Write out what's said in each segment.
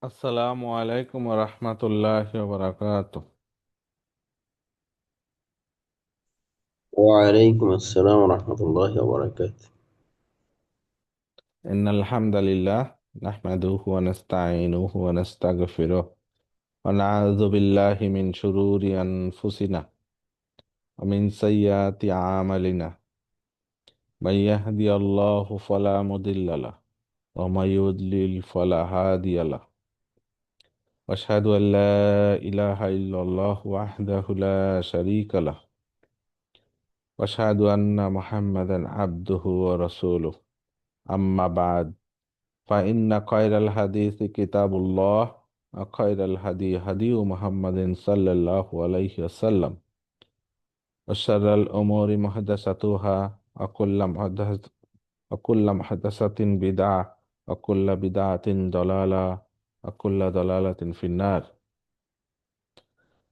আসসালামু আলাইকুম রহমতুল্লাহি ওয়া বারাকাতুহু। وعليكم السلام ورحمة الله وبركاته. ইন্নাল হামদালিল্লাহ নাহমাদুহু ওয়া নাস্তাঈনুহু ওয়া নাস্তাগফিরুহ ওয়া নাউযু বিল্লাহি মিন শুরুরি আনফুসিনা ওয়া মিন সাইয়্যাতি আমালিনা। মান ইয়াহদিয়াল্লাহু ফালা মুদিল্লা লাহু ওয়া মান ইউদ্লিল ফালা হাদিয়া লাহু। ওয়া আশহাদু আল লা ইলাহা ইল্লাল্লাহু ওয়াহদাহু লা শারীকা লাহু ওয়া আশহাদু আন্না মুহাম্মাদান আবদুহু ওয়া রাসূলুহু। আম্মা বা'দ, فإن خير الحديث كتاب الله وخير الهدي هدي محمد صلى الله عليه وسلم وشر الأمور محدثاتها وكل محدثة بدعة وكل بدعة ضلالة وكل ضلالة في النار.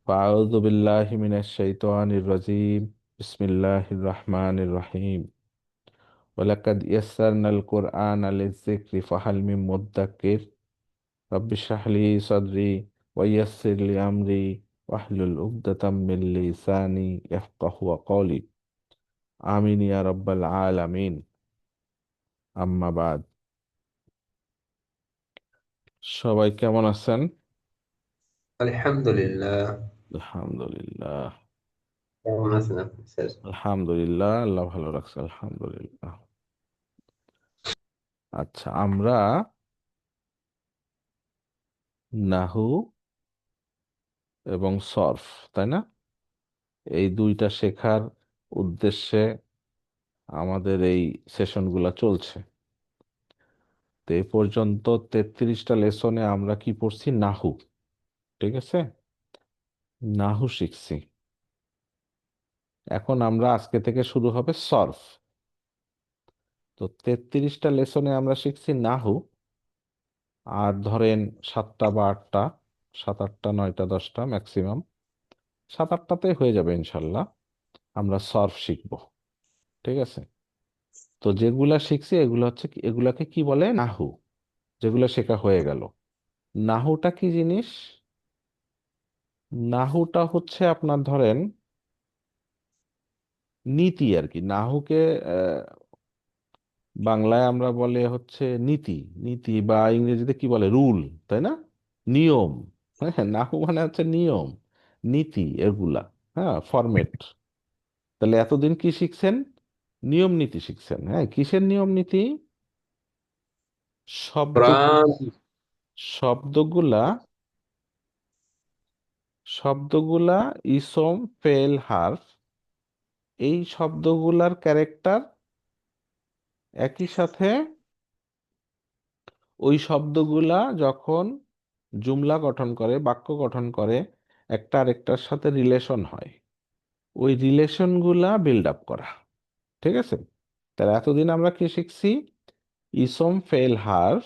فأعوذ بالله من الشيطان الرجيم. بسم الله الرحمن الرحيم. ولقد يسرنا القرآن للذكر فهل من مدكر. رب اشرح لي صدري ويسر لي أمري واحلل عقدة من لساني يفقه قولي. آمين يا رب العالمين. আম্মা বাদ। সবাই কেমন আছেন? الحمد لله. আলহামদুলিল্লাহ। مثلا আলহামদুলিল্লাহ, আল্লাহ ভালো রাখছে, আলহামদুলিল্লাহ। আচ্ছা, আমরা নাহু এবং সরফ, তাই না, এই দুইটা শেখার উদ্দেশ্যে আমাদের এই সেশনগুলা চলছে। তো এই পর্যন্ত 33টা লেসনে আমরা কি পড়ছি? নাহু। ঠিক আছে, নাহু শিখছি। এখন আমরা আজকে থেকে শুরু হবে সরফ। তো 33টা লেসনে আমরা শিখছি নাহু। আর ধরেন 7টা বা 8টা, 7, 8, 9, 10টা ম্যাক্সিমাম, 7, 8টাতে হয়ে যাবে ইনশাল্লাহ। আমরা সরফ শিখব। ঠিক আছে, তো যেগুলা শিখছি এগুলো হচ্ছে এগুলাকে কি বলে? নাহু। যেগুলো শেখা হয়ে গেল। নাহুটা কি জিনিস? নাহুটা হচ্ছে আপনার ধরেন নীতি আর কি। নাহুকে বাংলায় আমরা বলে হচ্ছে নীতি। নীতি বা ইংরেজিতে কি বলে? রুল, তাই না? নিয়ম। হ্যাঁ, নাহু মানে হচ্ছে নিয়ম, নীতি, এগুলা। হ্যাঁ, ফরমেট। তাহলে এতদিন কি শিখছেন? নিয়ম নীতি শিখছেন। হ্যাঁ, কিসের নিয়ম নীতি? শব্দ, قرآن. শব্দগুলা, শব্দগুলা ইসম ফেল হার্ফ, এই শব্দগুলার ক্যারেক্টার একই সাথে ওই শব্দগুলা যখন জুমলা গঠন করে, বাক্য গঠন করে, একটা আরেকটার সাথে রিলেশন হয়, ওই রিলেশনগুলা বিল্ড আপ করা। ঠিক আছে, তাহলে এতদিন আমরা কি শিখছি? ইসম ফেল হার্ফ,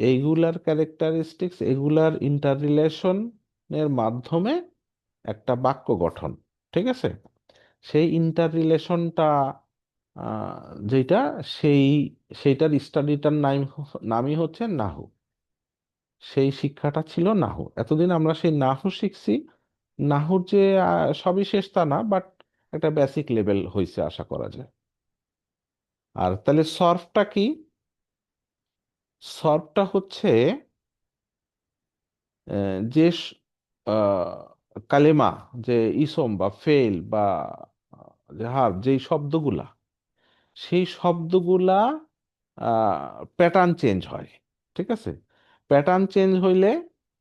এইগুলার ক্যারেক্টারিস্টিক্স, এগুলার ইন্টার রিলেশনের মাধ্যমে একটা বাক্য গঠন। ঠিক আছে, সেই ইন্টার রিলেশনটা যেটা, সেই সেইটার স্টাডিটার নামই হচ্ছে নাহু। সেই শিক্ষাটা ছিল নাহু। এতদিন আমরা সেই নাহু শিখছি। নাহুর যে সবই শেষ তা না, বাট একটা বেসিক লেভেল হয়েছে আশা করা যায়। আর তাহলে সর্ফটা কি? সর্ফটা হচ্ছে যে কালেমা, যে ইসম বা ফেল বা যে হার্ব, যেই শব্দগুলা, সেই শব্দগুলা প্যাটার্ন চেঞ্জ হয়। ঠিক আছে, প্যাটার্ন চেঞ্জ হইলে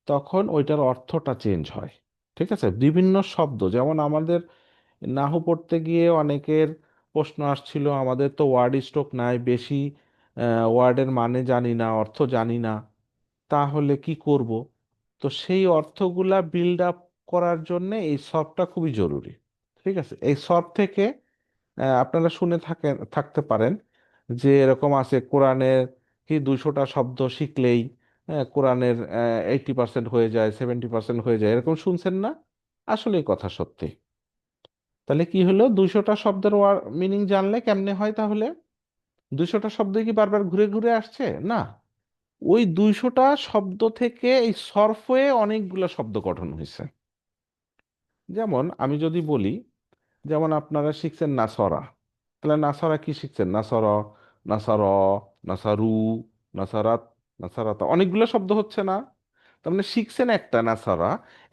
তখন ওইটার অর্থটা চেঞ্জ হয়। ঠিক আছে, বিভিন্ন শব্দ, যেমন আমাদের নাহু পড়তে গিয়ে অনেকের প্রশ্ন আসছিল, আমাদের তো ওয়ার্ড স্টক নাই বেশি, ওয়ার্ডের মানে জানি না, অর্থ জানি না, তাহলে কি করব? তো সেই অর্থগুলা বিল্ড আপ করার জন্য এই সফটটা খুবই জরুরি। ঠিক আছে, এই সফট থেকে আপনারা শুনে থাকতে পারেন যে এরকম আছে কোরআনের কি 200টা শব্দ শিখলেই কোরআনের 80% হয়ে যায়, 70% হয়ে যায়, এরকম শুনছেন না? আসলে এই কথা সত্যি। তাহলে কি হলো? 200টা শব্দের মিনিং জানলে কেমনে হয় তাহলে? 200টা শব্দ কি বারবার ঘুরে ঘুরে আসছে? না, ওই 200টা শব্দ থেকে এই সরফ হয়ে অনেকগুলা শব্দ গঠন হয়েছে। যেমন আমি যদি বলি, যেমন আপনারা শিখছেন নাসরা, তাহলে নাসরা কি শিখছেন? নাসর, নাসর, নাসারু, নাসারাত, নাসারাত, অনেকগুলো শব্দ হচ্ছে না? তার মানে শিখছেন একটা নাসারা।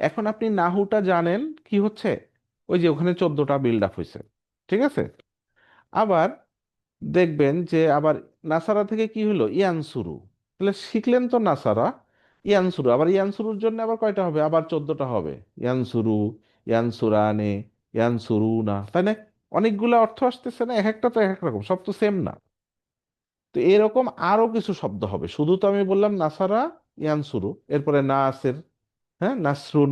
এখন আপনি নাহুটা জানেন কি হচ্ছে, ওই যে ওখানে 14টা বিল্ড আপ হয়েছে, ঠিক আছে? আবার দেখবেন যে আবার নাসারা থেকে কি হলো, ইয়ানসুরু, তাহলে শিখলেন তো নাসারা, ইয়ানসুরু, আবার ইয়ানসুরুর জন্য আবার কয়টা হবে, আবার 14টা হবে, ইয়ানসুরু, ইয়ানসুরানে, ইয়ানসুরুনা, তাই না? অনেকগুলো অর্থ আসতেছে না, এক একটা তো এক এক রকম, সব তো সেম না। তো এরকম আরো কিছু শব্দ হবে, শুধু তো আমি বললাম নাসারা, ইয়ানসুরু, এরপরে নাসের, হ্যাঁ, নাসরুন,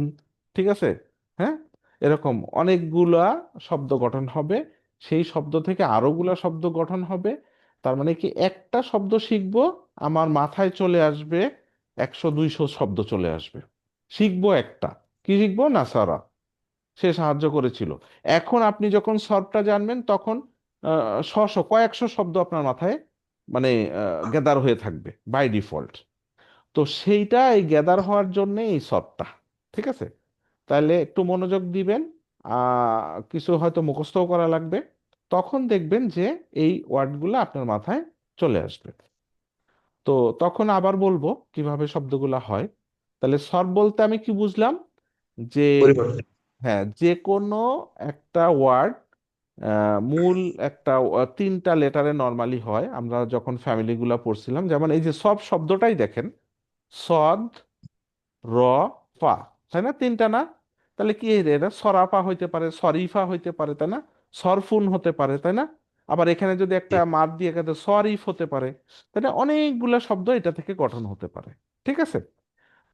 ঠিক আছে, হ্যাঁ, এরকম অনেকগুলা শব্দ গঠন হবে। সেই শব্দ থেকে আরোগুলা শব্দ গঠন হবে। তার মানে কি, একটা শব্দ শিখবো, আমার মাথায় চলে আসবে 100 200 শব্দ চলে আসবে। শিখবো একটা, কি শিখবো? নাসারা, সে সাহায্য করেছিল। এখন আপনি যখন সর্বটা জানবেন, তখন কয়েকশো শব্দ আপনার মাথায় মানে গ্যাদার হয়ে থাকবে বাই ডিফল্ট। তো সেইটা এই গ্যাদার হওয়ার জন্য এই সবটা, ঠিক আছে? তাহলে একটু মনোযোগ দিবেন, কিছু হয়তো মুখস্থও করা লাগবে, তখন দেখবেন যে এই ওয়ার্ডগুলো আপনার মাথায় চলে আসবে। তো তখন আবার বলবো কিভাবে শব্দগুলো হয়। তাহলে সব বলতে আমি কি বুঝলাম, যে পরিবর্তন। হ্যাঁ, যে কোনো একটা ওয়ার্ড, মূল একটা 3টা লেটারে নর্মালি হয়। আমরা যখন ফ্যামিলিগুলো পড়ছিলাম, যেমন এই যে সব শব্দটাই দেখেন, সদ, র, ফা, তাই না? 3টা না? তাহলে কি এটা সরাফা হইতে পারে, সরিফা হইতে পারে, তাই না? সরফুন হতে পারে, তাই না? আবার এখানে যদি একটা মাদ দিয়ে এখানে সরিফ হতে পারে, তাই না? অনেকগুলা শব্দ এটা থেকে গঠন হতে পারে, ঠিক আছে?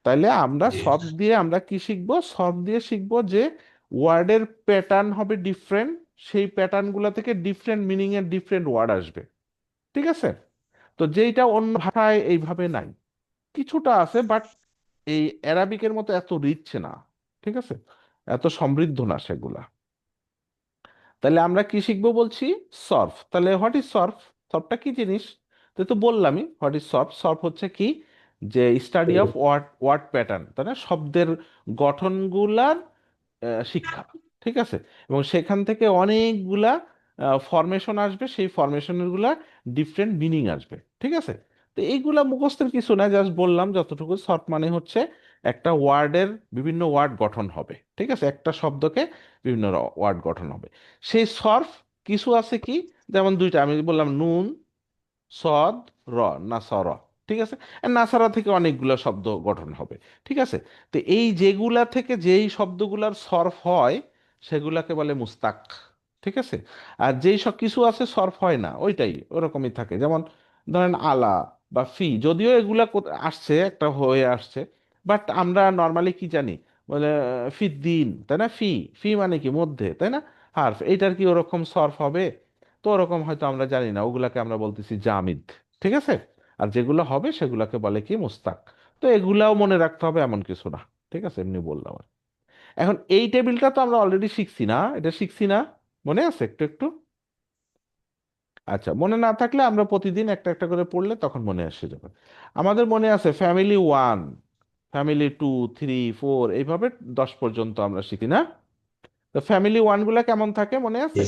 তাইলে আমরা জি। সব দিয়ে আমরা কি শিখবো? সব দিয়ে শিখবো যে ওয়ার্ডের প্যাটার্ন হবে ডিফারেন্ট, সেই প্যাটার্ন গুলা থেকে ডিফারেন্ট মিনিং এর ডিফারেন্ট ওয়ার্ড আসবে, ঠিক আছে? তো যেটা অন্য ভাষায় এইভাবে নাই, কিছুটা আছে, বাট এই অ্যারাবিকের মতো এত রিচ না, ঠিক আছে, এত সমৃদ্ধ না সেগুলা। তাহলে আমরা কি শিখবো বলছি? সর্ফ। তাহলে হোয়াট ইজ সর্ফ? সর্ফটা কি জিনিস? তো বললামই হোয়াট ইজ সর্ফ। সর্ফ হচ্ছে কি, যে study of word word pattern, তাই না? শব্দের গঠনগুলার শিক্ষা, ঠিক আছে? এবং সেখান থেকে অনেকগুলা ফরমেশন আসবে, সেই ফরমেশনের গুলা ডিফারেন্ট মিনিং আসবে, ঠিক আছে? তো এইগুলা মুখস্থের কিছু না, জাস্ট বললাম যতটুকু। শর্ট মানে হচ্ছে একটা ওয়ার্ডের বিভিন্ন ওয়ার্ড গঠন হবে, ঠিক আছে, একটা শব্দকে বিভিন্ন ওয়ার্ড গঠন হবে। সেই সর্ফ কিছু আছে কি, যেমন 2টা আমি বললাম, নুন, সদ, র, নাসর, ঠিক আছে? আর নাসারা থেকে অনেকগুলো শব্দ গঠন হবে, ঠিক আছে? তো এই যেগুলা থেকে যেই শব্দগুলার সরফ হয়, সেগুলাকে বলে মুস্তাক, ঠিক আছে? আর যেই সব কিছু আছে সরফ হয় না, ওইটাই ওরকমই থাকে। যেমন ধরেন আলা বা ফি, যদিও এগুলা আসছে একটা হয়ে আসছে, বাট আমরা নর্মালি কি জানি, বলে ফি দিন, তাই না? ফি, ফি মানে কি মধ্যে, তাই না? হার্ফ, এইটার কি ওরকম সরফ হবে? তো ওরকম হয়তো আমরা জানি না, ওগুলাকে আমরা বলতেছি জামিদ, ঠিক আছে? আর যেগুলো হবে সেগুলোকে বলে কি, মুস্তাক। তো এগুলাও মনে রাখতে হবে এমন কিছু না, ঠিক আছে, এমনি বললাম আর। এখন এই টেবিলটা তো আমরা অলরেডি শিখছি না, এটা শিখছি না? মনে আছে একটু একটু? আচ্ছা, মনে না থাকলে আমরা প্রতিদিন একটা একটা করে পড়লে তখন মনে আসে যাবে। আমাদের মনে আছে ফ্যামিলি 1, ফ্যামিলি 2, 3, 4, এইভাবে 10 পর্যন্ত আমরা শিখি না? তো ফ্যামিলি 1 গুলা কেমন থাকে মনে জি আছে?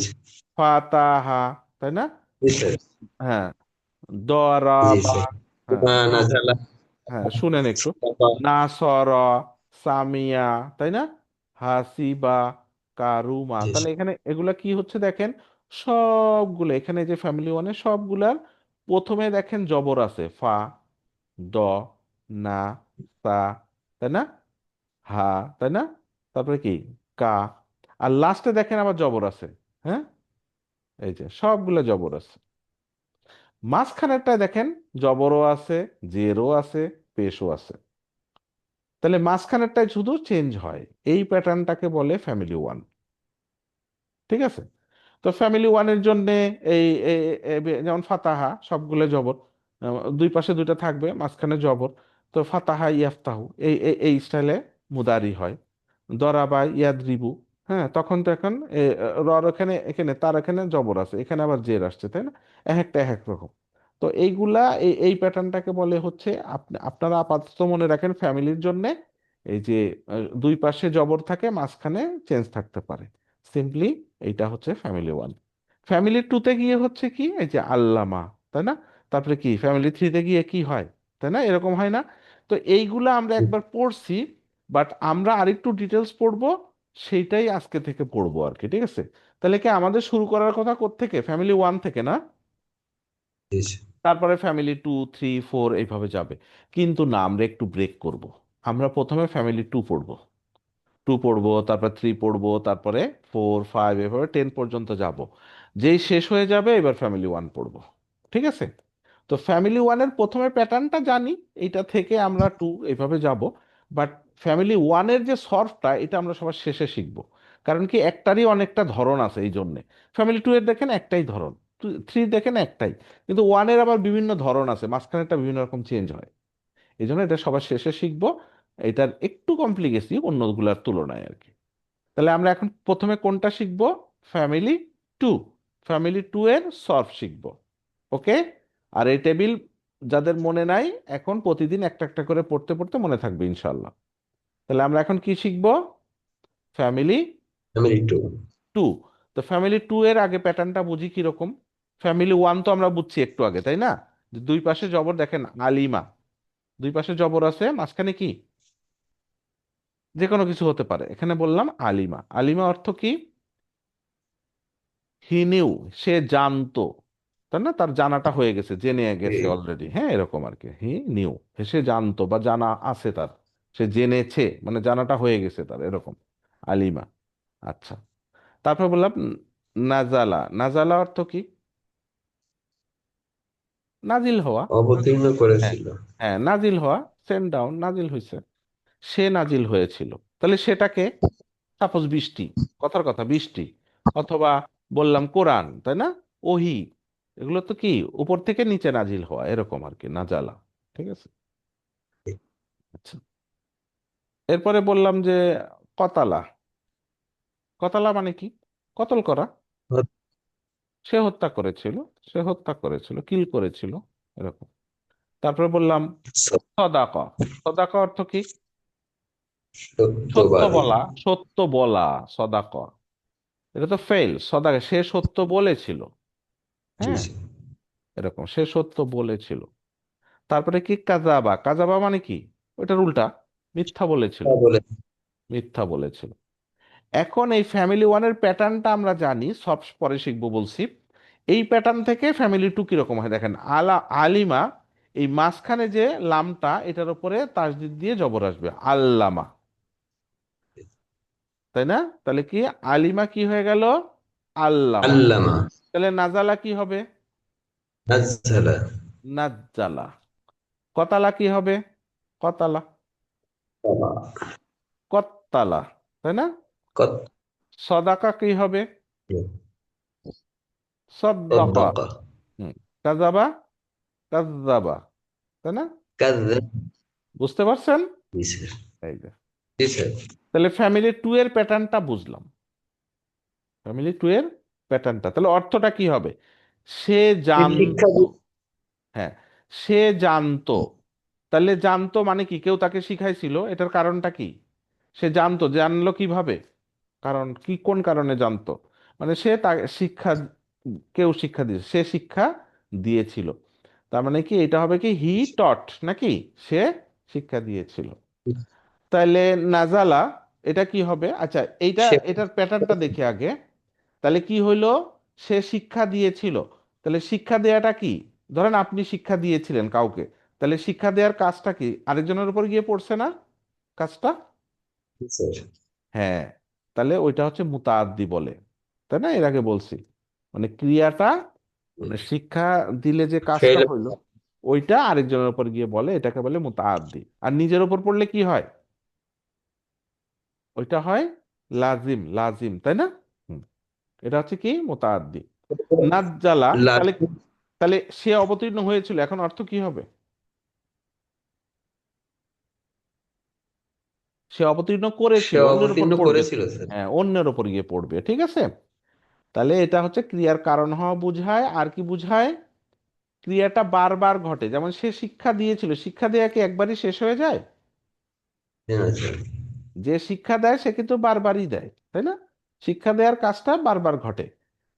ফাতাহা, তাই না? জি স্যার। হ্যাঁ, জি দরাবা, স্যার। হ্যাঁ, নাজালা। হ্যাঁ, শুনেন একটু, নাসর, সামিয়া, তাই না? হাসিবা, কারুমা, জি তাহলে স্যার। এখানে এগুলা কি হচ্ছে দেখেন, সবগুলো এখানে যে ফ্যামিলি ওয়ানে সবগুলার প্রথমে দেখেন জবর আছে, ফা, দ, না, সা, তাই না? হা, তাই না? তারপরে কি, কা, আর লাস্টে দেখেন আবার জবর আছে, হ্যাঁ, এই যে সবগুলা জবর আছে। মাঝখানেরটায় দেখেন জবরও আছে, জেরও আছে, পেশও আছে। তাহলে মাঝখানেরটায় শুধু চেঞ্জ হয়, এই প্যাটার্নটাকে বলে ফ্যামিলি 1, ঠিক আছে? তো ফ্যামিলি ওয়ানের জন্য এই যেমন ফাতাহা সবগুলো জবর, দুই পাশে দুইটা থাকবে, মাঝখানে জবর। তো ফাতাহা ইয়াফতাহু, এই স্টাইলে মুদারি হয়। দরাবা ইয়াদরিবু, হ্যাঁ, তখন তো এখন রর এখানে, এখানে তার এখানে জবর আছে, এখানে আবার জের আসছে, তাই না? এক একটা এক এক রকম। তো এইগুলা এই প্যাটার্নটাকে বলে হচ্ছে, আপনারা আপাতত মনে রাখেন ফ্যামিলির জন্য এই যে দুই পাশে জবর থাকে, মাঝখানে চেঞ্জ থাকতে পারে, সিম্পলি এইটা হচ্ছে ফ্যামিলি ওয়ান। ফ্যামিলি টুতে গিয়ে হচ্ছে কি, এই যে আল্লামা, তাই না? তারপরে কি ফ্যামিলি থ্রিতে গিয়ে কি হয়, তাই না? এরকম হয় না? তো এইগুলা আমরা একবার পড়ছি, বাট আমরা আরেকটু ডিটেলস পড়বো, সেইটাই আজকে থেকে পড়বো আর কি, ঠিক আছে? তাহলে কি আমাদের শুরু করার কথা কোত্থেকে? ফ্যামিলি ওয়ান থেকে না? জি জি। তারপরে ফ্যামিলি টু, থ্রি, ফোর এইভাবে যাবে। কিন্তু না, আমরা একটু ব্রেক করব। আমরা প্রথমে ফ্যামিলি টু পড়বো, টু পড়বো, তারপর থ্রি পড়বো, তারপরে ফোর, ফাইভ, এভাবে 10 পর্যন্ত যাব। যেই শেষ হয়ে যাবে এবার ফ্যামিলি ওয়ান পড়বো, ঠিক আছে? তো ফ্যামিলি ওয়ানের প্রথমে প্যাটার্নটা জানি, এইটা থেকে আমরা টু এইভাবে যাব। বাট ফ্যামিলি ওয়ানের যে সলভটা, এটা আমরা সবার শেষে শিখবো। কারণ কি, একটারই অনেকটা ধরন আছে এই জন্যে। ফ্যামিলি টু এর দেখেন একটাই ধরন, থ্রি দেখেন একটাই, কিন্তু ওয়ানের আবার বিভিন্ন ধরন আছে, মাঝখানেটা বিভিন্ন রকম চেঞ্জ হয়। এই জন্য এটা সবার শেষে শিখবো। এটার একটু কমপ্লিকেসি অন্যগুলোর তুলনায় আর কি। তাহলে আমরা এখন প্রথমে কোনটা শিখবো? Family two. ফ্যামিলি টু এর সলভ শিখবো। ওকে? আর এই টেবিল যাদের মনে নাই, এখন প্রতিদিন একটা একটা করে পড়তে পড়তে মনে থাকবে ইনশাল্লাহ। তাহলে আমরা এখন কি শিখবো? Family family two. টু। তো ফ্যামিলি টু এর আগে প্যাটার্নটা বুঝি কিরকম। ফ্যামিলি ওয়ান তো আমরা বুঝছি একটু আগে, তাই না? যে দুই পাশে জবর দেখেন, আলিমা, দুই পাশে জবর আছে, মাঝখানে কি? যে কোনো কিছু হতে পারে, এখানে বললাম আলিমা। আলিমা অর্থ কি? হি নিউ, সে জানতো, তাই না? তার জানাটা হয়ে গেছে, জেনে গেছে অলরেডি, হ্যাঁ, এরকম আর কি। হি নিউ, সে জানতো বা জানা আছে তার, সে জেনেছে, মানে জানাটা হয়ে গেছে তার, এরকম আলিমা। আচ্ছা, তারপর বললাম নাজালা। নাজালা অর্থ কি? নাজিল হওয়া। অবতীর্ণ হ্যাঁ, করেছিল। হ্যাঁ, নাজিল হওয়া, সেন্ড ডাউন, নাজিল হয়েছে, সে নাজিল হয়েছিল। তাহলে সেটাকে, সাপোজ বৃষ্টি, কথার কথা বৃষ্টি, অথবা বললাম কোরআন, তাই না? ওহি, এগুলো তো কি উপর থেকে নিচে নাজিল হওয়া, এরকম আর কি নাজালা। ঠিক আছে? আচ্ছা, এরপরে বললাম যে কতালা। কতালা মানে কি? কতল করা, সে হত্যা করেছিল, সে হত্যা করেছিল, কিল করেছিল, এরকম। তারপরে বললাম সদাকা। সদাকা অর্থ কি? সত্য সত্যবাদী। বলা, সত্য বলা, সদাকা। এটা তো ফেল, সদাকা, সে সত্য বলেছিল, জি হ্যাঁ, জি। এরকম, সে সত্য বলেছিল। তারপরে কি কাজাবা। কাজাবা মানে কি? ওইটার উল্টা, মিথ্যা বলেছিল, তা বলে। মিথ্যা বলেছিল। এখন এই ফ্যামিলি ওয়ানের প্যাটার্নটা আমরা জানি, সব পরে শিখবো বলছি। এই প্যাটার্ন থেকে ফ্যামিলি টু কিরকম হয় দেখেন। আলিমা, এই মাঝখানে যে লামটা, এটার উপরে তাসদিদ দিয়ে জবর আসবে, আল্লামা, তাই না? তাহলে কি, আলিমা কি হয়ে গেল? আল্লামা। আল্লামা। তাহলে নাজালা কি হবে? নাজ্জালা। নাজ্জালা। কতালা কি হবে? কতালা। তামা। কত্তালা, তাই না? কত। সদাকা কি হবে? সদ্দাকা। صدق. হুম। কাজাবা, কাজাবা, তাই না? كذب. বুঝতে পারছেন? জি স্যার। এই যে, জি স্যার। তাহলে ফ্যামিলি টু এর প্যাটার্নটা বুঝলাম। ফ্যামিলি টু এর প্যাটার্নটা, তাহলে অর্থটা কি হবে? সে শিক্ষা জানতো, হ্যাঁ, সে জানতো। তাহলে জানতো মানে কি, কেউ তাকে শিখাইছিল, এটার কারণটা কি? সে জানতো, জানলো কিভাবে? কারণ কি, কোন কারণে জানতো? মানে সে তা শিক্ষা, কেউ শিক্ষা দিয়েছে, সে শিক্ষা দিয়েছিল। তার মানে কি, এটা হবে কি, হি টট নাকি, সে শিক্ষা দিয়েছিল। তাহলে নাজালা, এটা কি হবে? আচ্ছা, এইটা, সে। এটার প্যাটার্নটা দেখে আগে। তাহলে কি হইলো? সে শিক্ষা দিয়েছিল। তাহলে শিক্ষা দেয়াটা কি? ধরেন আপনি শিক্ষা দিয়েছিলেন কাউকে, তাহলে শিক্ষা দেওয়ার কাজটা কি আরেকজনের উপর গিয়ে পড়ছে না কাজটা? জি স্যার। হ্যাঁ, তাহলে ওইটা হচ্ছে মুতাআদ্দি বলে, তাই না? এর আগে বলছি, মানে ক্রিয়াটা, মানে শিক্ষা দিলে যে কাজটা ফেল। হইলো, ওইটা আরেকজনের উপর গিয়ে বলে, এটাকে বলে মুতাআদ্দি। আর নিজের উপর পড়লে কি হয়? ওইটা হয় লাজিম, লাজিম, তাই না? হুম, এটা হচ্ছে কি, মুতাআদ্দি। নাজ্জালা, তাহলে, লাজুক। তাহলে সে অবতীর্ণ হয়েছিল, এখন অর্থ কি হবে? সে অবতীর্ণ সে করেছিল, অন্যের উপর অবতীর্ণ পড়বে তো। করেছিল স্যার। হ্যাঁ, অন্যের উপর গিয়ে পড়বে, ঠিক আছে। তাহলে এটা হচ্ছে ক্রিয়ার কারণ হওয়া বুঝায়, আর কি বুঝায়? ক্রিয়াটা বারবার ঘটে, যেমন সে শিক্ষা দিয়েছিল, শিক্ষা দেওয়া কি একবারই শেষ হয়ে যায়? হ্যাঁ স্যার। যে শিক্ষা দেয় সে কিন্তু বারবারই দেয়, তাই না? শিক্ষা দেওয়ার কাজটা বারবার ঘটে।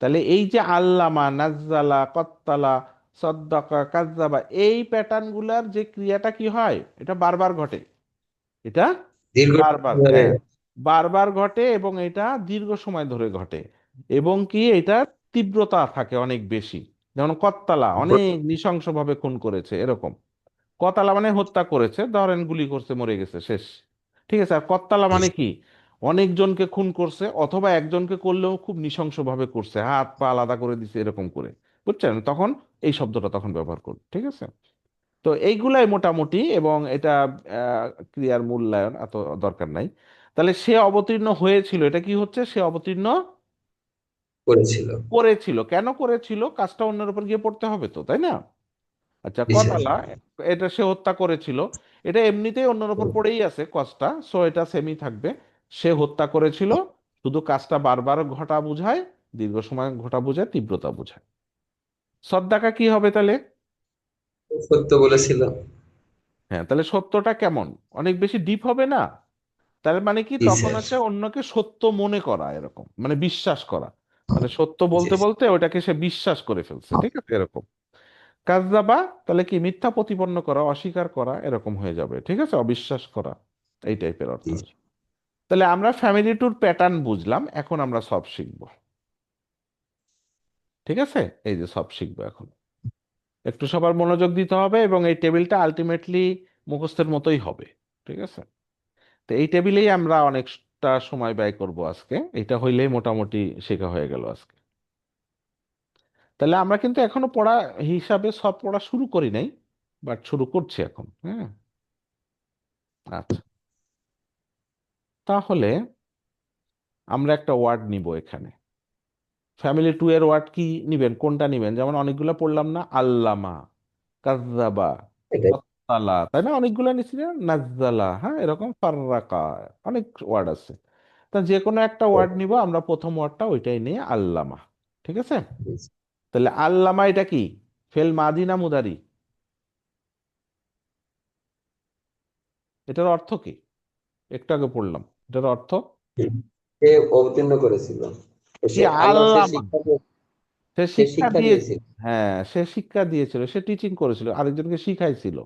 তাহলে এই যে আল্লামা, নাজ্জালা, কত্তালা, সদ্দাকা, কাজ্জাবা, এই প্যাটার্ন গুলার যে ক্রিয়াটা কি হয়, এটা বারবার ঘটে। এটা দীর্ঘ বারবার, ধরে। হ্যাঁ, বারবার ঘটে এবং এটা দীর্ঘ সময় ধরে ঘটে। এবং কি এটার তীব্রতা থাকে অনেক বেশি। যেমন কত্তালা অনেক নৃশংসভাবে খুন করেছে, এরকম। কতালা মানে হত্যা করেছে, ধরেন গুলি করছে, মরে গেছে, শেষ। ঠিক আছে। আর কত্তালা মানে কি, অনেকজনকে খুন করছে, অথবা একজনকে করলেও খুব নৃশংসভাবে করছে, হাত পা আলাদা করে দিছে এরকম করে। বুঝছেন? তখন এই শব্দটা তখন ব্যবহার করব, ঠিক আছে। তো এইগুলাই মোটামুটি, এবং এটা ক্রিয়ার মূল্যায়ন এত দরকার নাই। তাহলে সে অবতীর্ণ হয়েছিল, এটা কি হচ্ছে, সে অবতীর্ণ করেছিল। করেছিল। কেন করেছিল? কাজটা অন্যের উপর গিয়ে পড়তে হবে তো, তাই না? আচ্ছা, জি স্যার। কতালা, এটা সে হত্যা করেছিল, এটা এমনিতেই অন্যের উপর পড়েই আছে কজটা, সো এটা সেমই থাকবে। সে হত্যা করেছিল, শুধু কাজটা বারবার ঘটা বোঝায়, দীর্ঘ সময় ঘটা বোঝায়, তীব্রতা বোঝায়। সদ্দাকা কি হবে তাহলে? সত্য বলেছিল। হ্যাঁ, তাহলে সত্যটা কেমন, অনেক বেশি ডিপ হবে না? তার মানে কি, জি তখন স্যার। হচ্ছে অন্যকে সত্য মনে করা, এরকম, মানে বিশ্বাস করা। মানে সত্য জি বলতে স্যার। বলতে ওটাকে সে বিশ্বাস করে ফেলছে, ঠিক আছে, এরকম। কাযযাবা, তাহলে কি, মিথ্যা প্রতিপন্ন করা, অস্বীকার করা, এরকম হয়ে যাবে, ঠিক আছে, অবিশ্বাস করা, এই টাইপের অর্থ জি আসবে। তাহলে আমরা ফ্যামিলি ট্যুর প্যাটার্ন বুঝলাম, এখন আমরা সব শিখবো। ঠিক আছে, এই যে সব শিখবো এখন। একটু সবার মনোযোগ দিতে হবে, এবং এই টেবিলটা আলটিমেটলি মুখস্থের মতোই হবে। ঠিক আছে। তো এই টেবিলেই আমরা অনেকটা সময় ব্যয় করব আজকে, এটা হইলেই মোটামুটি শেখা হয়ে গেল আজকে। তাহলে আমরা কিন্তু এখনো পড়া হিসাবে সব পড়া শুরু করি নাই, বাট শুরু করছি এখন, হ্যাঁ। আচ্ছা, তাহলে আমরা একটা ওয়ার্ড নিব এখানে। ফ্যামিলি টু এর ওয়ার্ড কি নিবেন, কোনটা নিবেন? যেমন অনেকগুলা পড়লাম না, আল্লামা, কাযযাবা, এটাই। কত্তালা, তাই না? অনেকগুলা নিছি না, নাজ্জালা, হ্যাঁ, এরকম ফাররাকা, অনেক ওয়ার্ড আছে। তা যে কোনো একটা ওয়ার্ড নিব আমরা, প্রথম ওয়ার্ডটা ওইটাই নিয়ে, আল্লামা। ঠিক আছে। জি স্যার। তাহলে আল্লামা এটা কি, ফেল মাদি না মুদারি? এটার অর্থ কি? একটু আগে পড়লাম, এটার অর্থ হুম। সে অবতীর্ণ করেছিল। তো কি? সে আল্লাহ সে আল্লামা, শিক্ষা সে সে শিক্ষা শিক্ষা দিয়ে, দিয়েছিল। হ্যাঁ, সে শিক্ষা দিয়েছিল, সে টিচিং করেছিল, আরেকজনকে শিখাইছিল।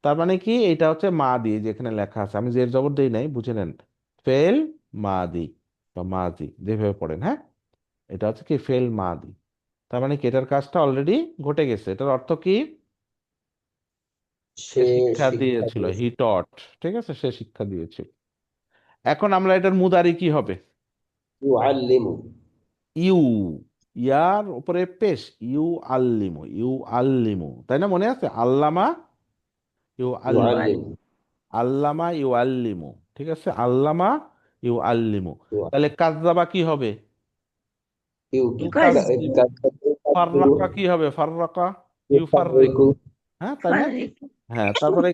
তার মানে কি, এটা হচ্ছে মা দিয়ে, যেখানে লেখা আছে, আমি জের জবর দেই নাই, বুঝে নেন। ফেল মাদি বা মাদি, যেভাবে পড়েন, হ্যাঁ। এটা হচ্ছে কি, ফেল মাদি। তার মানে কি, এটার কাজটা অলরেডি ঘটে গেছে। এটার অর্থ কি? সে সে শিক্ষা শিক্ষা দিয়েছিল, হি দিয়েছিল। টট। ঠিক আছে, সে শিক্ষা দিয়েছিল। এখন আমরা এটার মুদারি কি হবে? ইউআল্লিমু। ইউ, ইয়ার উপরে পেশ, ইউ আল্লিমু, ইউ আল্লিমু, তাই না? মনে আছে, আল্লামা, ইউ আল্লিমু, ইউআল্লিমু। Allama you আল্লিমু। ঠিক আছে, আল্লামা ইউ আল্লিমু। ইউ- তাহলে কাযযাবা কি হবে? You you কাযযিবু। কাযযিবু। ফাররাকা কি হবে? ফাররাকা, ইউ ফাররিকু, ইউফাররিকু। হ্যাঁ, তাই না? হ্যাঁ, তারপরে,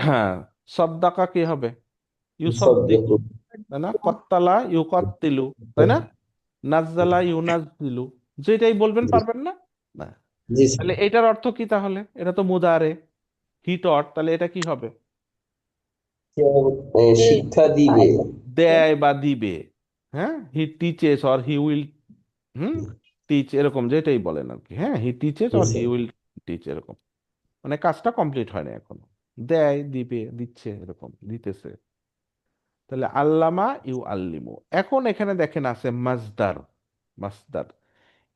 হ্যাঁ, সদ্দাকা কি হবে? ইউ সদ্দিকু, ইউসাদ্দিকু। তাই না? কত্তালা ইউ কত্তিলু, তাই না? নাজ্জালা ইউ নাজ্জিলু, যেটাই বলবেন, জি। পারবেন না? না। জি স্যার। তাহলে এটার অর্থ কি তাহলে? এটা তো মুদারে, হি টট, তাহলে এটা কি হবে? সে শিক্ষা দিবে। দেয় বা দিবে। হ্যাঁ, he teaches or he will, hmm, teach, এরকম যেটাই বলেন আর কি, হ্যাঁ, he teaches G or he sir. Will teach, এরকম। মানে কাজটা কমপ্লিট হয় না এখনো, দেয়, দিবে, দিচ্ছে, এরকম, দিতেছে। তাহলে আল্লামা ইউ আল্লিমু। এখন এখানে দেখেন আছে মাজদার, মাজদার।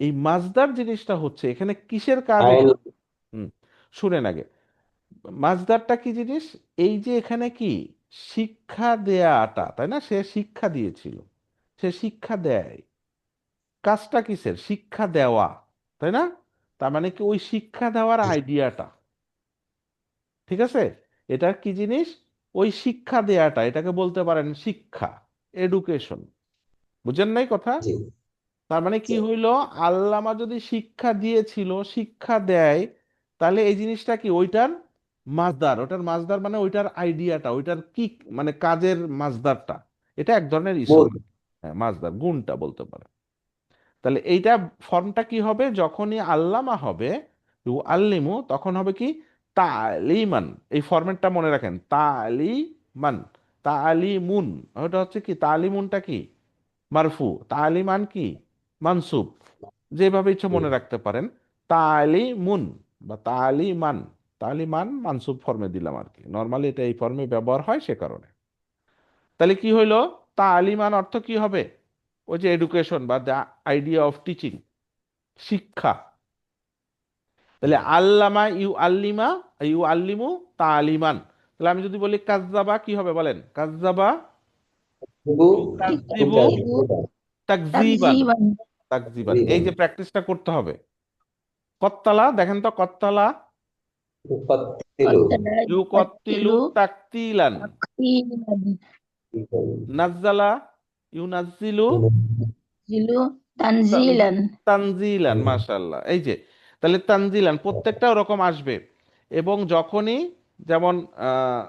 এই মাজদার জিনিসটা হচ্ছে এখানে কিসের কাজ আইন। এখানে? হুম, শুনেন আগে, মাজদারটা কি জিনিস? এই যে এখানে কি, শিক্ষা দেয়াটা, তাই না? সে শিক্ষা দিয়েছিল, সে শিক্ষা দেয়, কাজটা কিসের? শিক্ষা দেওয়া, তাই না? তার মানে কি, ওই শিক্ষা দেওয়ার আইডিয়াটা, ঠিক আছে, এটা কি জিনিস? ওই শিক্ষা দেয়াটা, এটাকে বলতে পারেন শিক্ষা, এডুকেশন। বুঝেন নাই কথা? জি তার মানে কি স্যার। হইলো, আল্লামা যদি শিক্ষা দিয়েছিল, শিক্ষা দেয়, তাহলে এই জিনিসটা কি, ওইটার মাজদার, ওটার মাজদার মানে ওইটার আইডিয়াটা, ওইটার কি, মানে কাজের মাজদারটা, এটা এক ধরনের ইসম। মূল। হ্যাঁ, মাজদার, গুণটা বলতে পারে। তাহলে এইটা ফর্মটা কি হবে, যখনই আল্লামা হবে, ইউ আল্লিমু, তখন হবে কি তালিমান। এই ফরম্যাটটা মনে রাখেন, তালিমান, তালিমুন। ওটা হচ্ছে কি, তালিমুনটা কি মারফু, তালিমান কি মানসুব। যেভাবে ইচ্ছে মনে রাখতে পারেন। তালিমুন বা তালিমান, তালিমান মানসুব ফর্মে দিলাম আর কি, নর্মালি এটা এই ফর্মে ব্যবহার হয় সে কারণে। তাহলে কি হইলো, তালিমান অর্থ কি হবে, ওই যে এডুকেশন বা দ্য আইডিয়া অফ টিচিং, শিক্ষা। তাহলে আল্লামা ইউ আল্লিমা, ইউ আল্লিমু তালিমান। তাহলে আমি যদি বলি কাজ্জাবা, কি হবে বলেন, কাজ্জাবা শুধু ইউ কাজ্জিবু তুকাজিবু তাকজিবান, তাকজিবান। তাকজিবান, এই তাকরিবান যে প্র্যাকটিসটা করতে হবে। কত্তালা দেখেন তো, কত্তালা তুকাত্তিলু কত্তলা ইউকত্তিলু ইউকাত্তিলু তাকতিলান। তাকতিলান। নাজ্জালা ইউনাজ্জিলু জিলু তানজিলান। তানজিলান, মাশাআল্লাহ। এই যে, তাহলে তানজিলান প্রত্যেকটা ওরকম আসবে। এবং যখনই, যেমন আহ,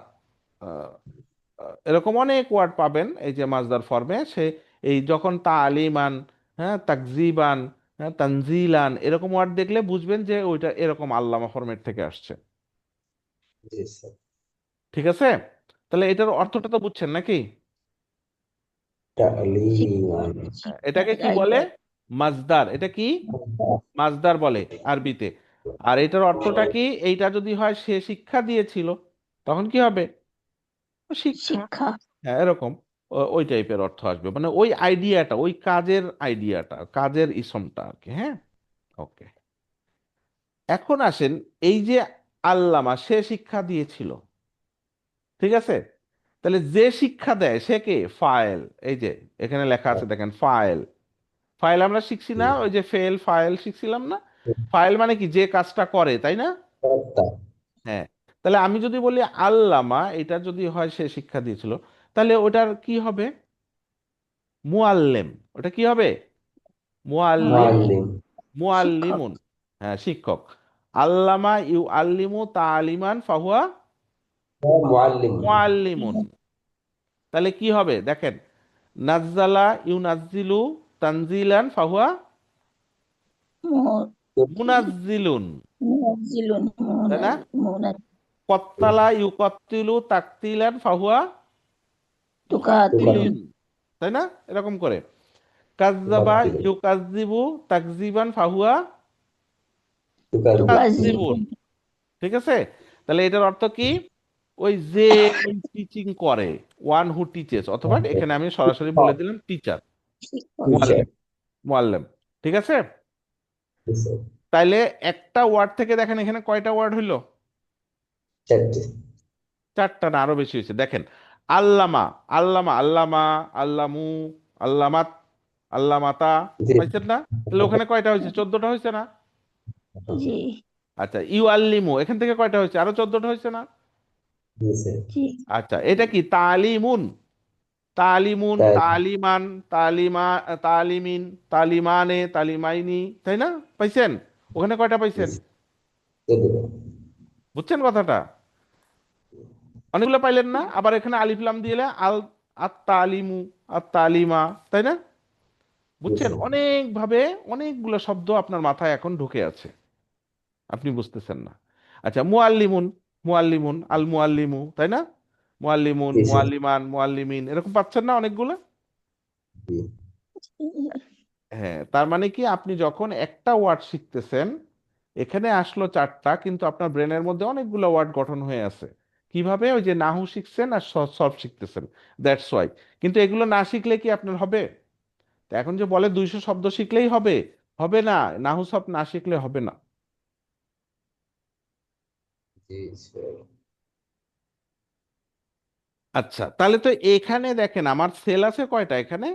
আহ, এরকম অনেক ওয়ার্ড পাবেন এই যে মাজদার ফর্মে, সে এই যখন তালিমান, হ্যাঁ তাকজিবান, হ্যাঁ তানজিলান, এরকম ওয়ার্ড দেখলে বুঝবেন যে ওইটা এরকম আল্লামা ফরমেট থেকে আসছে। জি স্যার। ঠিক আছে, তাহলে এটার অর্থটা তো বুঝছেন নাকি? শিক্ষা, তালিমান এটাকে শিক্ষার কি বলে, আইডিয়া। মাজদার। এটা কি মাজদার বলে আরবিতে। আর এটার অর্থটা কি, এইটা যদি হয় সে শিক্ষা দিয়েছিল, তখন কি হবে, শিক্ষা। শিক্ষা। হ্যাঁ এরকম ওই টাইপের অর্থ আসবে, মানে ওই আইডিয়াটা, ওই কাজের আইডিয়াটা, কাজের ইসমটা আর কি। হ্যাঁ, ওকে। এখন আসেন, এই যে আল্লামা সে শিক্ষা দিয়েছিল, ঠিক আছে, তাহলে যে শিক্ষা দেয় সে কে, ফাইল। এই যে এখানে লেখা আছে দেখেন, ফাইল। ফাইল আমরা শিখছি না, ওই যে ফেল ফাইল শিখছিলাম না। ফাইল মানে কি, যে কাজটা করে, তাই না? কর্তা হ্যাঁ। তাহলে আমি যদি বলি আল্লামা, এটা যদি হয় সে শিক্ষা দিয়েছিল, তাহলে ওটার কি হবে, মুআল্লেম। ওটা কি হবে, মুআল্লিম, মুআল্লিম। মুআল্লিম শিক্ষক। মুআল্লিমুন। হ্যাঁ, শিক্ষক। আল্লামা ইউ আল্লিমু তালিমান ফাহুয়া মুআল্লিম মুআল্লিমুন। তাহলে কি হবে দেখেন, নাজ্জালা ইউ নাজ্জিলু তানজিলান ফাহুয়া মু- মুনাজ্জিলুন, মুনাজ্জিলুন। তাই না? কত্তালা ইউ কত্তিলু তাকতিলান ফাহুয়া তুকাতিলুন। মুকাত্তিলিন, তাই না? এরকম করে। কাজ্জাবা তুকাত্তিলু ইউ কাজ্জিবু তাকজিবান ফাহুয়া তুকাজিবু ইউকাজ্জিবুন। তুকাজিবুন। ঠিক আছে, তাহলে এটার অর্থ কি, ওই যে ওই টিচিং করে, ওয়ান হু টিচেস, অথবা এখানে আমি সরাসরি বলে দিলাম টিচার, শিক্ষক। টিচার মুআল্লিম, মুআল্লিম। ঠিক আছে, জি স্যার। তাইলে একটা ওয়ার্ড থেকে দেখেন এখানে কয়টা ওয়ার্ড হইলো, চারটি চারটা না আরো বেশি হয়েছে। দেখেন, আল্লামা, আল্লামা, আল্লামা, আল্লামু, আল্লামাত, আল্লামাতা, জি পাইছেন না? তাহলে ওখানে কয়টা হয়েছে, 14টা হয়েছে না? জি আচ্ছা, ইউ আল্লিমু, এখান থেকে কয়টা হয়েছে, আরো 14টা হয়েছে না? জি স্যার। জি আচ্ছা, এটা কি তালিমুন, তালিমুন, তাই তালিমান, তালিমা, তালিমিন, তালিমানে, তালিমাইনি, তাই না? পাইছেন? ওখানে কয়টা পাইছেন, বুঝছেন কথাটা? অনেকগুলো পাইলেন না? আবার এখানে আলিফ লাম দিলে আল, আত তালিমু, আত তালিমা, তাই না? জি বুঝছেন, স্যার। অনেক ভাবে অনেকগুলো শব্দ আপনার মাথায় এখন ঢুকে আছে, আপনি বুঝতেছেন না। আচ্ছা, মুআল্লিমুন, মুআল্লিমুন, আল মুআল্লিমু, তাই না? মুআল্লিমুন, জি স্যার। মুআল্লিমান, মুআল্লিমিন, এরকম পাচ্ছেন না অনেকগুলো? জি হ্যাঁ, তার মানে কি, আপনি যখন একটা ওয়ার্ড শিখতেছেন, এখানে আসলো চারটা, কিন্তু আপনার ব্রেনের মধ্যে অনেকগুলো ওয়ার্ড গঠন হয়ে আছে। কিভাবে, ওই যে নাহু শিখছেন আর সলভ শিখতেছেন, দ্যাটস ওয়াই। কিন্তু এগুলো না শিখলে কি আপনার হবে? তো এখন যে বলে 200 শব্দ শিখলেই হবে, হবে না। নাহু সব না শিখলে হবে না। জি স্যার। আচ্ছা, তাহলে তো এখানে দেখেন আমার সেল আছে কয়টা এখানে,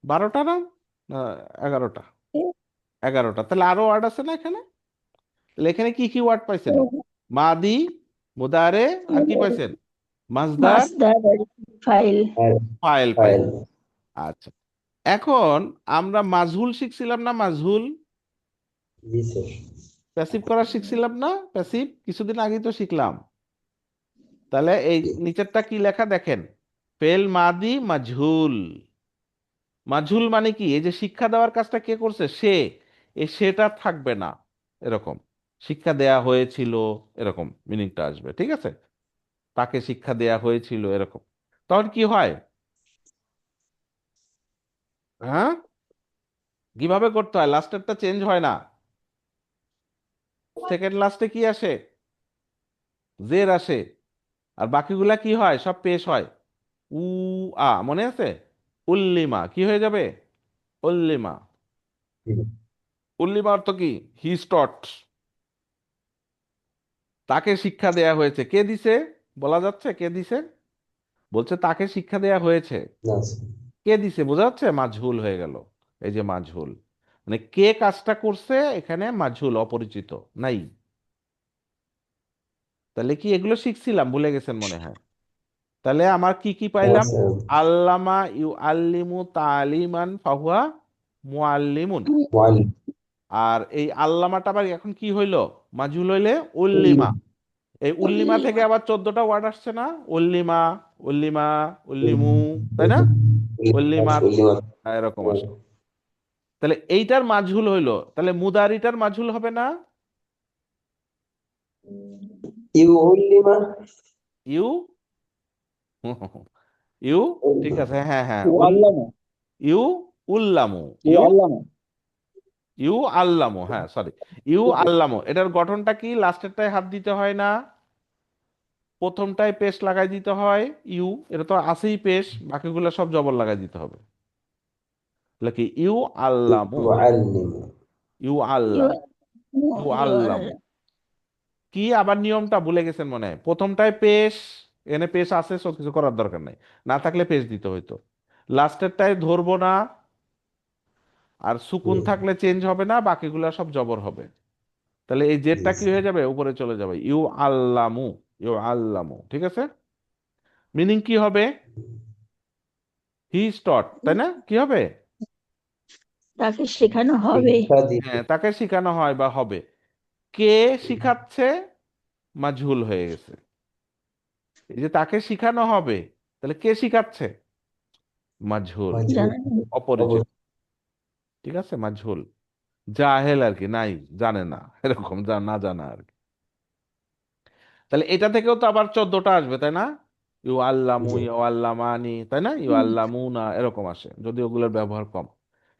12টা না, না, 11টা, 11টা। তাহলে আরো ওয়ার্ড আছে না এখানে? তাহলে এখানে কি কি ওয়ার্ড পাইছেন, মাদি, মুদারে, আর কি পাইছেন, মাজদার, মাসদার, ফাইল। আর ফাইল ফাইল পাইছেন। আচ্ছা, এখন আমরা মাজহুল শিখছিলাম না, মাজহুল, জি স্যার। প্যাসিভ করা শিখছিলাম না, প্যাসিভ কিছুদিন আগেই তো শিখলাম। তাহলে এই জি নিচেরটা কি লেখা দেখেন, ফেল মাদি মাজহুল। মাজহুল মানে কি, এই যে শিক্ষা দেওয়ার কাজটা কে করছে, সে, এই সেটা থাকবে না, এরকম। শিক্ষা দেয়া হয়েছিল, এরকম মিনিংটা আসবে, ঠিক আছে? তাকে শিক্ষা দেয়া হয়েছিল এরকম। তখন কি হয়? হ্যাঁ, কিভাবে করতে হয়? লাস্টেরটা চেঞ্জ হয় না, সেকেন্ড লাস্টে কি আসে? জের আসে। আর বাকিগুলা কি হয়? সব পেশ হয়। উ আ, মনে আছে? উল্লিমা কি হয়ে যাবে? উল্লিমা। উল্লিমা অর্থ কি? হি টট। তাকে শিক্ষা দেয়া হয়েছে, কে দিছে? বলা যাচ্ছে কে দিছে? বলছে তাকে শিক্ষা দেয়া হয়েছে, আচ্ছা। কে দিছে বোঝা যাচ্ছে? মাঝহুল হয়ে গেল। এই যে মাঝহুল, মানে কে কাজটা করছে এখানে মাঝহুল, অপরিচিত, নাই। তাহলে কি এগুলো শিখছিলাম, ভুলে গেছেন মনে হয়? তাহলে আমার কি কি হ্যাঁ পাইলাম? স্যার। আল্লামা ইউ আল্লিমু তালিমান ফাহুয়া মুআল্লিমুন। মুআল্লিম। আর এই আল্লামাটা আবার এখন কি হইলো? মাজহুল হইলে উল্লিমা। এই উল্লিমা থেকে উল্লিমা আবার 14টা ওয়ার্ড আসছে না? উল্লিমা, উল্লিমা, উল্লিমু, তাই না? উল্লিমা, এরকম আসে। তাহলে এইটার মাজহুল হইলো, তাহলে মুদারিটার মাজহুল হবে না? ইউল্লিমা। ইউ ইউ, ঠিক আছে, হ্যাঁ হ্যাঁ, আল্লামা you উল্লামু, O you Allama you আল্লামু, হ্যাঁ সরি, ইউ আল্লামু। এটার গঠনটা কি? লাস্টেরটায় হাত দিতে হয় না, প্রথমটায় পেশ লাগাই দিতে হয়। ইউ, এটা তো আছেই পেশ, বাকিগুলো সব জবর লাগাই দিতে হবে। তাহলে কি? ইউ আল্লামু, ইউআল্লিমু। ইউ আল্লাম, ইউ আল্লামু। কি আবার নিয়মটা ভুলে গেছেন মনে হয়? প্রথমটায় পেশ, এনে পেশ আছে, সব কিছু করার দরকার নাই, না থাকলে পেশ দিতে হইতো। লাস্টেরটায় ধরবো না, আর সুকুন থাকলে চেঞ্জ হবে না, বাকিগুলো সব জবর হবে। তাহলে এই জেডটা কি হয়ে যাবে? উপরে চলে যাবে, ইউ আল্লামু, ইউ আল্লামু, ঠিক আছে? মিনিং কি হবে? হি টট, তাই না? কি হবে? তাকে শেখানো হবে। শিক্ষা দিতে। হ্যাঁ, তাকে শেখানো হয় বা হবে। কে শিখাচ্ছে? মাজহুল হয়ে গেছে। এই যে তাকে শিখানো হবে, তাহলে কে শিখাচ্ছে? মাজহুল, মাজহুল। জানা নেই। অপরিচিত, ঠিক আছে, মাজহুল। জাহেল আর কি, নাই, জানে না, এরকম, না জানা আর কি। তাহলে এটা থেকেও তো আবার 14টা আসবে, তাই না? You আল্লামু, G. ইউ আল্লামানি, তাই না? ইউ আল্লামুনা, এরকম আসে, যদি ওগুলোর ব্যবহার কম।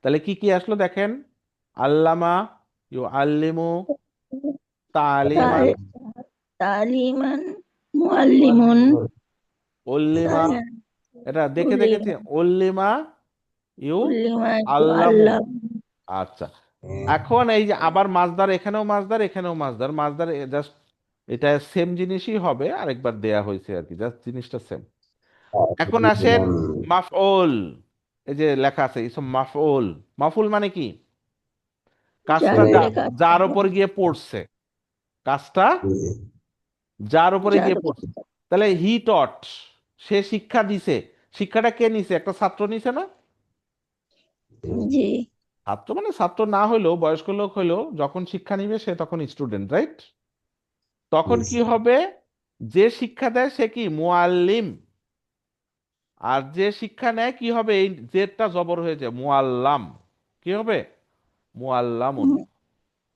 তাহলে কি কি আসলো দেখেন? আল্লামা, ইউ আল্লিমু, তালিমান, তাল- তালিমান, মুআল্লিমুন, উল্লিমা, তালিমান, এটা দেখে দেখেছি, উল্লিমা, উল্লিমা, ইউ উল্লিমা আল্লামু। আল্লাহ। আচ্ছা, এখন এই যে আবার মাজদার, এখানেও মাজদার, এখানেও মাজদার, মাজদার জাস্ট এটা সেম জিনিসই হবে, আরেকবার দেয়া হয়েছে আর কি, জাস্ট জিনিসটা সেম। এখন আসেন মাফউল। এই যে লেখা আছে ইসম মাফউল। মাফউল মানে কি? যার কাজটা মানে উপরে কাজ যার হবে, উপর গিয়ে পড়ছে, কাজটা জি, যার উপরে যার গিয়ে উপরে পড়ছে। তাহলে হি টট, সে শিক্ষা দিছে। শিক্ষাটা কে নিছে? একটা ছাত্র নিছে না? জি ছাত্র মানে ছাত্র না হইলেও, বয়স্ক লোক হইলেও যখন শিক্ষা নিবে সে তখন স্টুডেন্ট, রাইট? তখন কি জি, হবে? যে শিক্ষা দেয় সে কি? মুআল্লিম। আর যে শিক্ষা নেয় কি হবে? এই জেরটা জবর হয়ে যায়, মুআল্লাম। কি হবে? মুআল্লামুন।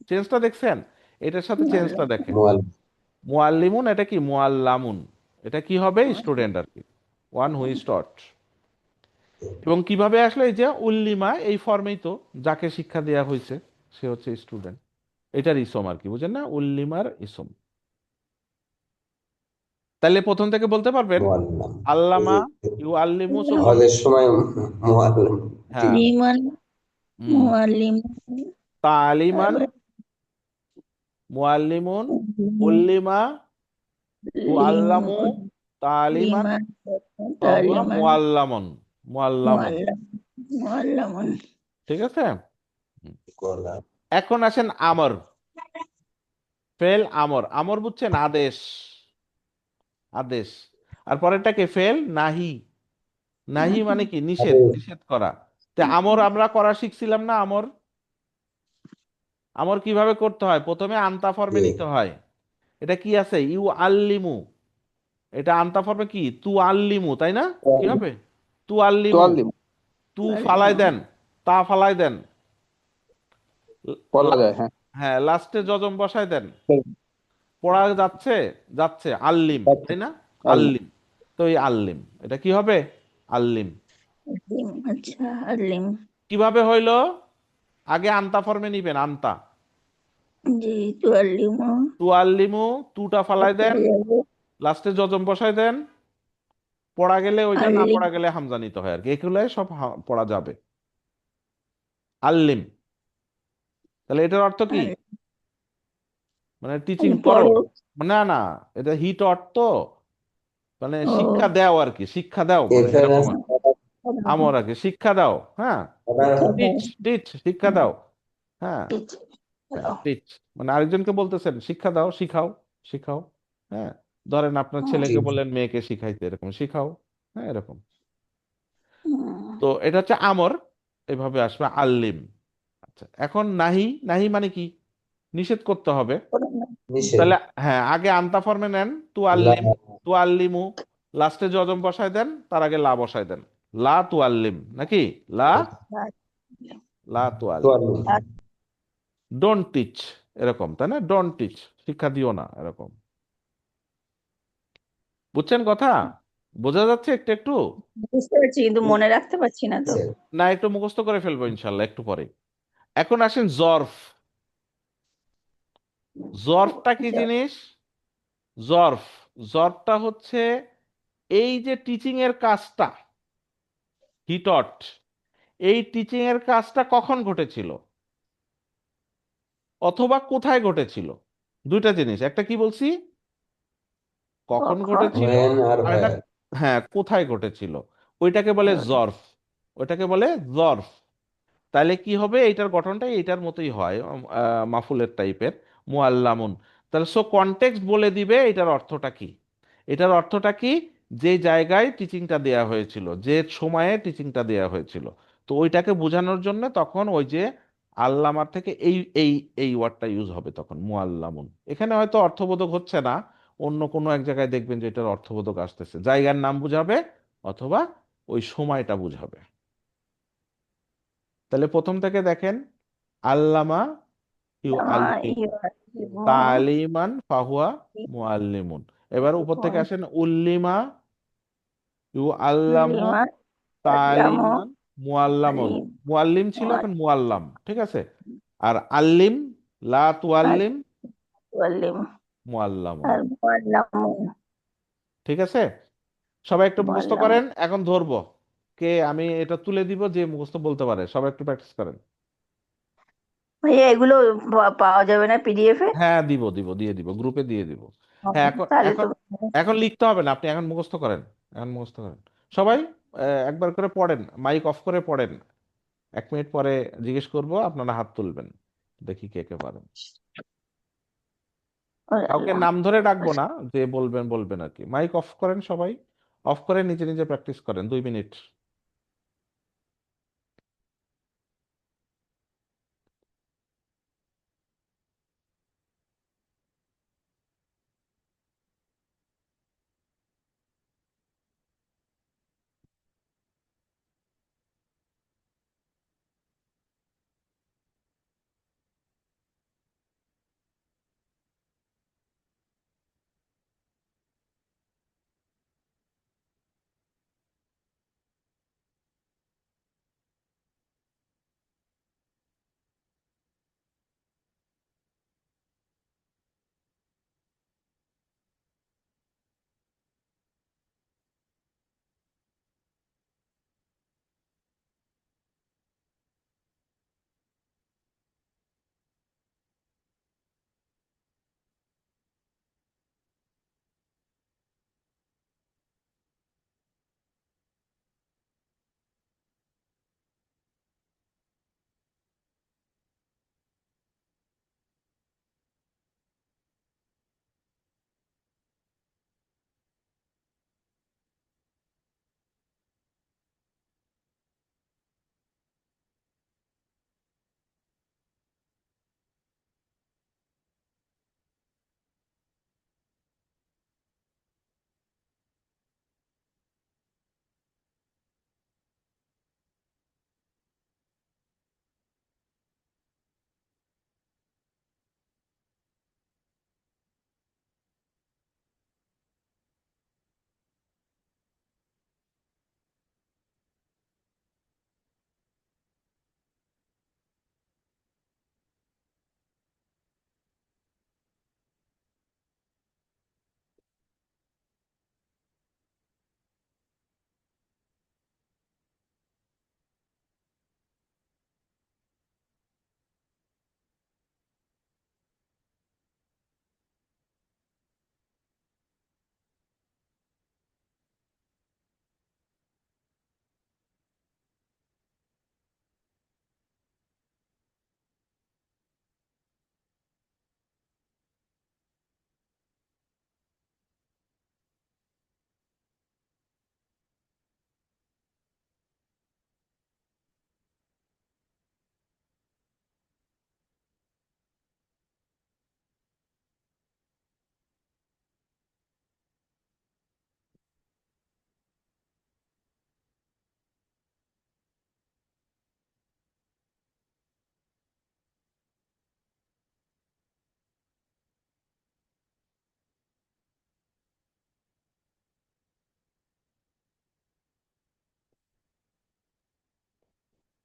চেঞ্জটা দেখছেন? এটার সাথে চেঞ্জটা দেখেন। মুআল্লিম। মুআল্লিমুন, এটা কি? মুআল্লামুন। এটা কি হবে? স্টুডেন্ট আর কি, ওয়ান হু ইজ টট। এবং কিভাবে আসলে? এই যে উল্লিমা, এই ফর্মেই তো, যাকে শিক্ষা দেয়া হয়েছে সে হচ্ছে স্টুডেন্ট। এটার ইসম আর কি, বুঝেন না? উল্লিমার ইসম। তাহলে প্রথম থেকে বলতে পারবেন? মুআল্লাম। এই আল্লামা, যে ইউ আল্লিমু, সুম্মা সহজের সময় মুআল্লিম। জি। হ্যাঁ, লিমান, হুম, মুআল্লিমুন, তালিমান, তারপর মুআল্লিমুন, উল্লিমু, উল্লিমা, ইউ লিমু, আল্লামু, তালিমান, লিমান, ফাহুয়া তালিমান, মুআল্লামুন, মুআল্লামুন, মুআল্লাম, মুআল্লামুন। ঠিক আছে? হুম। কলা। এখন আসেন আমর। ফেল আমর, আমর বুঝছেন? আদেশ, আদেশ। আর পরেরটাকে ফেল নাহি। নাহি মানে কি? নিষেধ, আরে, নিষেধ করা। তে আমর আমরা করা শিখছিলাম না? আমর, আমর কিভাবে করতে হয়? প্রথমে আনতা ফর্মে জি, নিতে হয়। এটা কি আছে? ইউ আল্লিমু। এটা আনতা ফর্মে কি? তু আল্লিমু, তাই না? কি হবে? তু আল্লিমু। তোয়াল্লিম তু ফালাই দেন, তা ফালাই দেন, বলা যায়, হ্যাঁ। হ্যাঁ, লাস্টে যজম বসায় দেন। পড়া যাচ্ছে, যাচ্ছে আল্লিম, তাই না? আল্লিম। তো এই আল্লিম, এটা কি হবে? আল্লিম। আলিম, আচ্ছা আলিম। কিভাবে হইলো? আগে আন্তা ফর্মে নিবেন, আন্তা। জি, তো আলিম তু আল্লিমু, তুটা ফালাই দেন, লাস্টে যজম বসায় দেন। পড়া গেলে ওইটা, না আলিম পড়া গেলে হামজা নিতে হয় আর কি, এগুলো সব পড়া যাবে। আল্লিম, তাহলে এটার অর্থ কি? মানে টিচিং করো। পড়ো। না না, এটা হিট অর্থ, মানে ও শিক্ষা দাও আর কি, শিক্ষা দাও, মানে এখানে এরকম আছে আর কি। আমর আর কি, শিক্ষা দাও, হ্যাঁ। শিক্ষা দাও। টিচ, টিচ, শিক্ষা দাও। হ্যাঁ, টিচ হ্যাঁ দাও। টিচ, মানে আরেকজনকে বলতেছেন শিক্ষা দাও, শিখাও, শিখাও। হ্যাঁ, ধরেন আপনার হুম, ছেলেকে বললেন মেয়েকে শিখাইতে, এরকম শিখাও। হ্যাঁ, এরকম। হুম, তো এটা হচ্ছে আমর, এভাবে আসবে আল্লিম। আচ্ছা, এখন নাহি, নাহি মানে কি? নিষেধ করতে হবে। পড়ো না। নিষেধ। তাহলে হ্যাঁ, আগে আনতা ফর্মে নেন, তু লা আল্লিম, তু আল্লিমু, লাস্টে যজম বসায় দেন, তার আগে লা বসায় দেন। লা তু আল্লিম, নাকি? লা, লা তু আল্লিম। তোয়াল্লি। ডোন্ট টিচ, এরকম, তাই না? ডোন্ট টিচ, শিক্ষা দিও না, এরকম। বুঝছেন কথা? বোঝা যাচ্ছে একটু একটু? বুঝতে পারছি, কিন্তু মনে রাখতে পারছি না তো। নিষেধ। না, একটু মুখস্থ করে ফেলবো ইনশাল্লাহ একটু পরে। এখন আসেন জরফ। জরফটা কি যা- জিনিস? জরফ, জরফটা হচ্ছে এই যে টিচিং এর কাজটা, হি টট, এই টিচিং এর কাজটা কখন ঘটেছিল অথবা কোথায় ঘটেছিল। দুইটা জিনিস, একটা কি বলছি, কখন কখন? ঘটেছিল, হোয়েন আর আর একটা, হোয়ার। হ্যাঁ, কোথায় ঘটেছিল। ওইটাকে বলে জরফ, ওইটাকে বলে জরফ। তাহলে কি হবে, এইটার গঠনটা এইটার মতোই হয়, মাফুলের টাইপের, মুআল্লামুন। তাহলে সো কনটেক্সট বলে দিবে এটার অর্থটা কি। এটার অর্থটা কি? যে জায়গায় টিচিংটা দেয়া হয়েছিল, যে সময়ে টিচিংটা দেয়া হয়েছিল, তো ওইটাকে বোঝানোর জন্য তখন ওই যে আল্লামার থেকে এই এই এই ওয়ার্ডটা ইউজ হবে তখন, মুআল্লামুন। এখানে হয়তো অর্থবোধক হচ্ছে না, অন্য কোনো এক জায়গায় দেখবেন যে এটার অর্থবোধক আসতেছে, জায়গার নাম বুঝাবে অথবা ওই সময়টা বুঝাবে। তাহলে প্রথম থেকে দেখেন, আল্লামা ইউ আল্লিমু, তালিমান ফাহুয়া মুআল্লিমুন। এবার উপর থেকে আসেন, উল্লিমা ইউ আল্লামু, তালিমান মুআল্লামুন। মুআল্লিম ছিল, এখন মুআল্লাম, ঠিক আছে। আর আল্লিম, লা তুআল্লিম, মুআল্লামুন। আর মুআল্লামুন। ঠিক আছে, সবাই একটু মুখস্থ মুআল্লামুন। করেন, এখন ধরবো কে, আমি এটা তুলে দিব যে মুখস্থ বলতে পারে, সবাই একটু প্র্যাকটিস করেন। ভাইয়া, এগুলো পাওয়া যাবে না পিডিএফ এ? হ্যাঁ, দিব দিব, দিয়ে দিব, গ্রুপে দিয়ে দিব। হ্যাঁ, এখন তাহলে তো এখন এখন লিখতে হবে না, আপনি এখন মুখস্থ করেন, এখন মুখস্থ করেন সবাই। একবার করে পড়েন, মাইক অফ করে পড়েন। 1 মিনিট পরে জিজ্ঞেস করব, আপনারা হাত তুলবেন, দেখি কে কে পারেন। ওরে কাউকে আল্লাহ। নাম ধরে ডাকবো না, যে বলবেন বলবেন আর কি। মাইক অফ করেন সবাই, অফ করে নিজে নিজে প্র্যাকটিস করেন 2 মিনিট।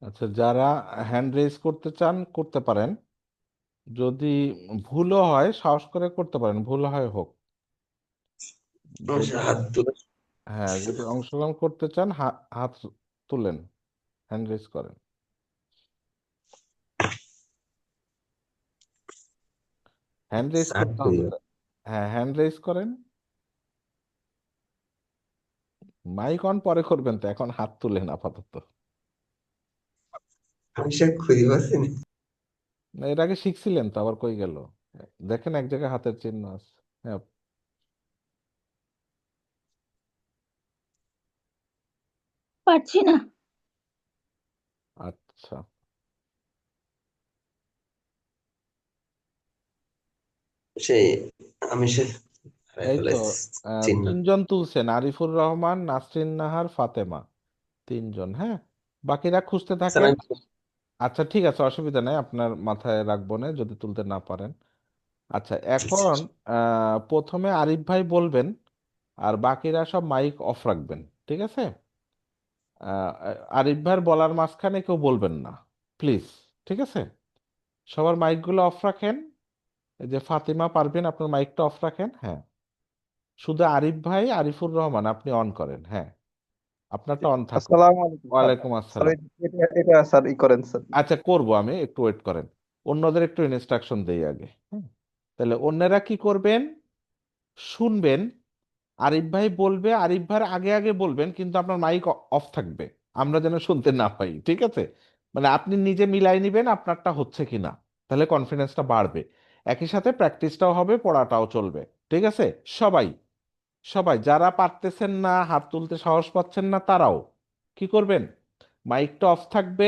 আচ্ছা, যারা হ্যান্ড রেজ করতে চান করতে পারেন, যদি ভুলও হয় সাহস করে করতে পারেন, ভুল হয় হোক। যদি, হাত তুলে হ্যাঁ, যদি অংশগ্রহণ করতে চান হাত তুলেন, হ্যান্ড রেজ করেন। হ্যান্ড রেজ স্টার্ট করতে করি। হবে। হ্যাঁ, হ্যান্ড রেজ করেন। মাইক অন পরে করবেন, তো এখন হাত তুলেন আপাতত। আমি সে খুঁজে পাচ্ছি না। না, এর আগে শিখছিলেন তো, আবার কই গেল? দেখেন এক জায়গায় হাতের চিহ্ন আছে। হ্যাঁ। পারছি না। আচ্ছা, সেই আমি সে হারাই এই তো ফেলেছি চিহ্ন। তিনজন তুলছেন: আরিফুর রহমান, নাসরিন নাহার, ফাতেমা। তিনজন, হ্যাঁ। বাকিরা খুঁজতে স্যার থাকেন। আমি আচ্ছা, ঠিক আছে, অসুবিধা নেই, আপনার মাথায় রাখবো না যদি তুলতে না পারেন। আচ্ছা, জি, জি, এখন জি। প্রথমে আরিফ ভাই বলবেন, আর বাকিরা সব মাইক অফ রাখবেন। ঠিক আছে? আহ, আরিফ ভাইয়ের বলার মাঝখানে কেউ বলবেন না, প্লিজ। ঠিক আছে? সবার মাইকগুলো অফ রাখেন। এই যে ফাতিমা, পারবেন আপনার মাইকটা অফ রাখেন, হ্যাঁ। শুধু আরিফ ভাই, আরিফুর রহমান আপনি অন করেন, হ্যাঁ। আপনারটা অন থাকুক। আসসালামু আলাইকুম স্যার। ওয়ালাইকুম স্যার আসসালাম। এটা স্যার করেন স্যার। আচ্ছা, করব আমি, একটু ওয়েট করেন। অন্যদের একটু ইনস্ট্রাকশন দেই আগে, হ্যাঁ। তাহলে অন্যরা কি করবেন? শুনবেন, আরিফ ভাই বলবে, আরিফ ভাইয়ের আগে আগে বলবেন, কিন্তু আপনার মাইক অফ থাকবে, আমরা যেন শুনতে না পাই। ঠিক আছে? মানে আপনি নিজে মিলাই নিবেন আপনারটা হচ্ছে কিনা, তাহলে কনফিডেন্সটা বাড়বে। একই সাথে প্র্যাকটিসটাও হবে, পড়াটাও চলবে। ঠিক আছে? সবাই, সবাই যারা পারতেছেন না, হাত তুলতে সাহস পাচ্ছেন না, তারাও কি করবেন? মাইকটা অফ থাকবে।